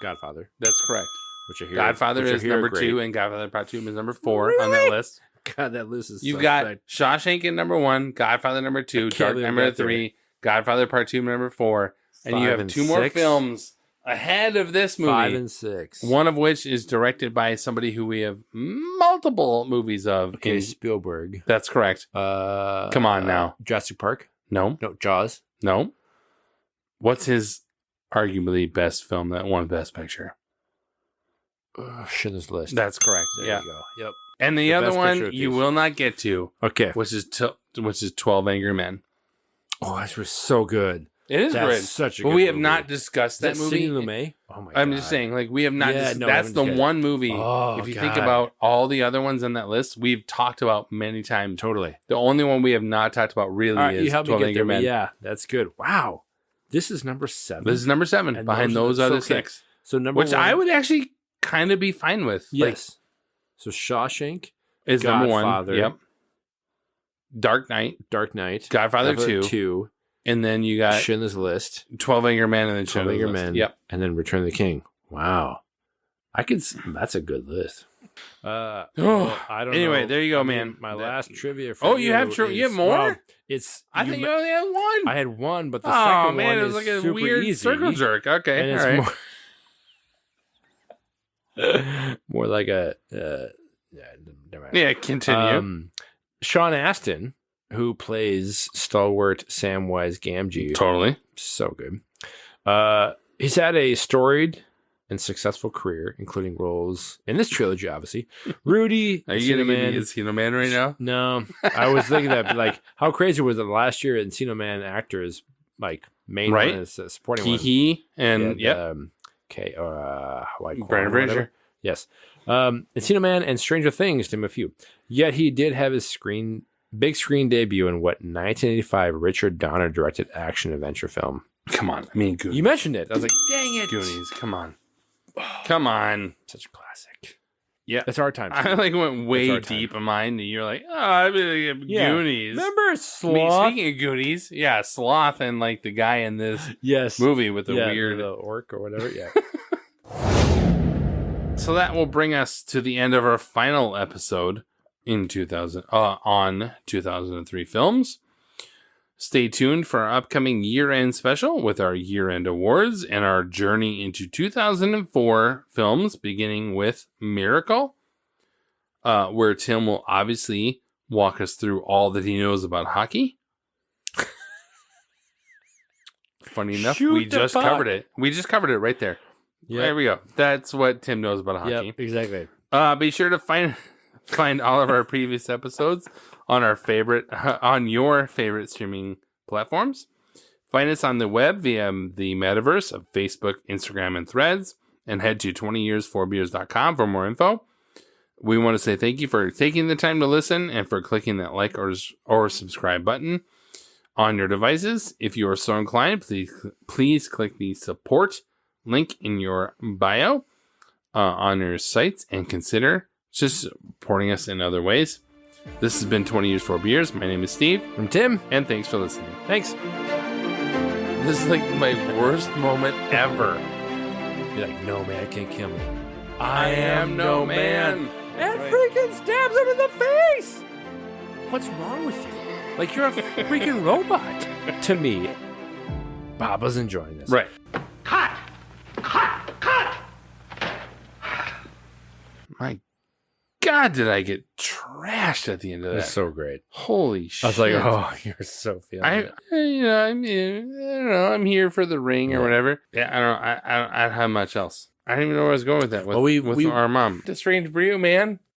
Godfather. That's correct. Which I hear, Godfather is number 2, and Godfather Part 2 is number 4 on that list. God, that list is You've got Shawshank in number 1, Godfather number 2, Dark Knight number 3, Godfather Part 2 number 4, and you have 2 more films ahead of this movie. 5 and 6. One of which is directed by somebody who we have multiple movies of. Okay, Spielberg. That's correct. Come on now. Jurassic Park? No. No, Jaws? No. What's his arguably best film that won Best Picture? Schindler's List. That's correct. There you go. Yep. And the other one you will not get to. Okay. Which is 12 Angry Men. Oh, that was so good. It is That's good. Such a but good we have movie. not discussed that movie. Sidney Lumet? Oh my god. I'm just saying, like, we have not that's the one movie. Oh, if you think about all the other ones on that list, we've talked about many times. Totally. The only one we have not talked about really is 12 Angry Men. Yeah, that's good. Wow. This is number 7. This is number 7 And behind those other 6. So number which 1, I would actually kind of be fine with. Yes. So Shawshank is number 1. Godfather. Yep. Dark Knight. Godfather 2. And then you got Schindler's List. 12 Angry Men and then 12 Angry Men. Yep. And then Return of the King. Wow. That's a good list. I don't know. Anyway, there you go, man. My last trivia for you have you have more? Well, I think you only had 1. I had 1, but the second one it was is like a super weird easy. circle jerk. Okay, And all it's right. more like a never mind. Continue. Sean Astin, who plays stalwart Samwise Gamgee. Totally. So good. He's had a storied and successful career, including roles in this trilogy, obviously. Rudy. Are you going to give me Encino Man right now? No. I was thinking that, like, how crazy was it last year Encino Man actors, like, main one is supporting one. He and, Brandon Fraser. Yes. Encino Man and Stranger Things, to name a few. Yet he did have his big screen debut in what 1985 Richard Donner directed action adventure film. Come on. I mean, Goonies. You mentioned it. I was like, dang it. Goonies. Come on. Come on. Such a classic. Yeah. That's our time. I like went That's way our time. deep in mine, and you're like, oh, I mean, like, Yeah. Goonies. Remember Sloth? Speaking of Goonies, yeah, Sloth and like the guy in this Yes. movie with the Yeah, weird the orc or whatever. Yeah. So that will bring us to the end of our final episode in 2003 films. Stay tuned for our upcoming year-end special with our year-end awards and our journey into 2004 films, beginning with Miracle, where Tim will obviously walk us through all that he knows about hockey. Funny enough, we just covered it. We just covered it right there. Yep. There we go. That's what Tim knows about hockey. Yep, exactly. Be sure to find all of our previous episodes on your favorite streaming platforms. Find us on the web via the metaverse of Facebook, Instagram, and Threads, and head to 20years4beers.com for more info. We want to say thank you for taking the time to listen and for clicking that like or subscribe button on your devices. If you are so inclined, please click the support link in your bio on your sites and consider just supporting us in other ways. This has been 20 Years 4 Beers. My name is Steve. I'm Tim. And thanks for listening. Thanks. This is like my worst moment ever. You're like, no man can't kill me. I am no man. And freaking stabs him in the face. What's wrong with you? Like you're a freaking robot. To me, Bob was enjoying this. Right. Cut! Cut! Cut! My God, did I get trashed at the end of that? That's so great. Holy shit. I was like, oh, you're so feeling it. I'm here for the ring or whatever. Yeah, I don't have much else. I don't even know where I was going with that. With our mom. It's strange for you, man.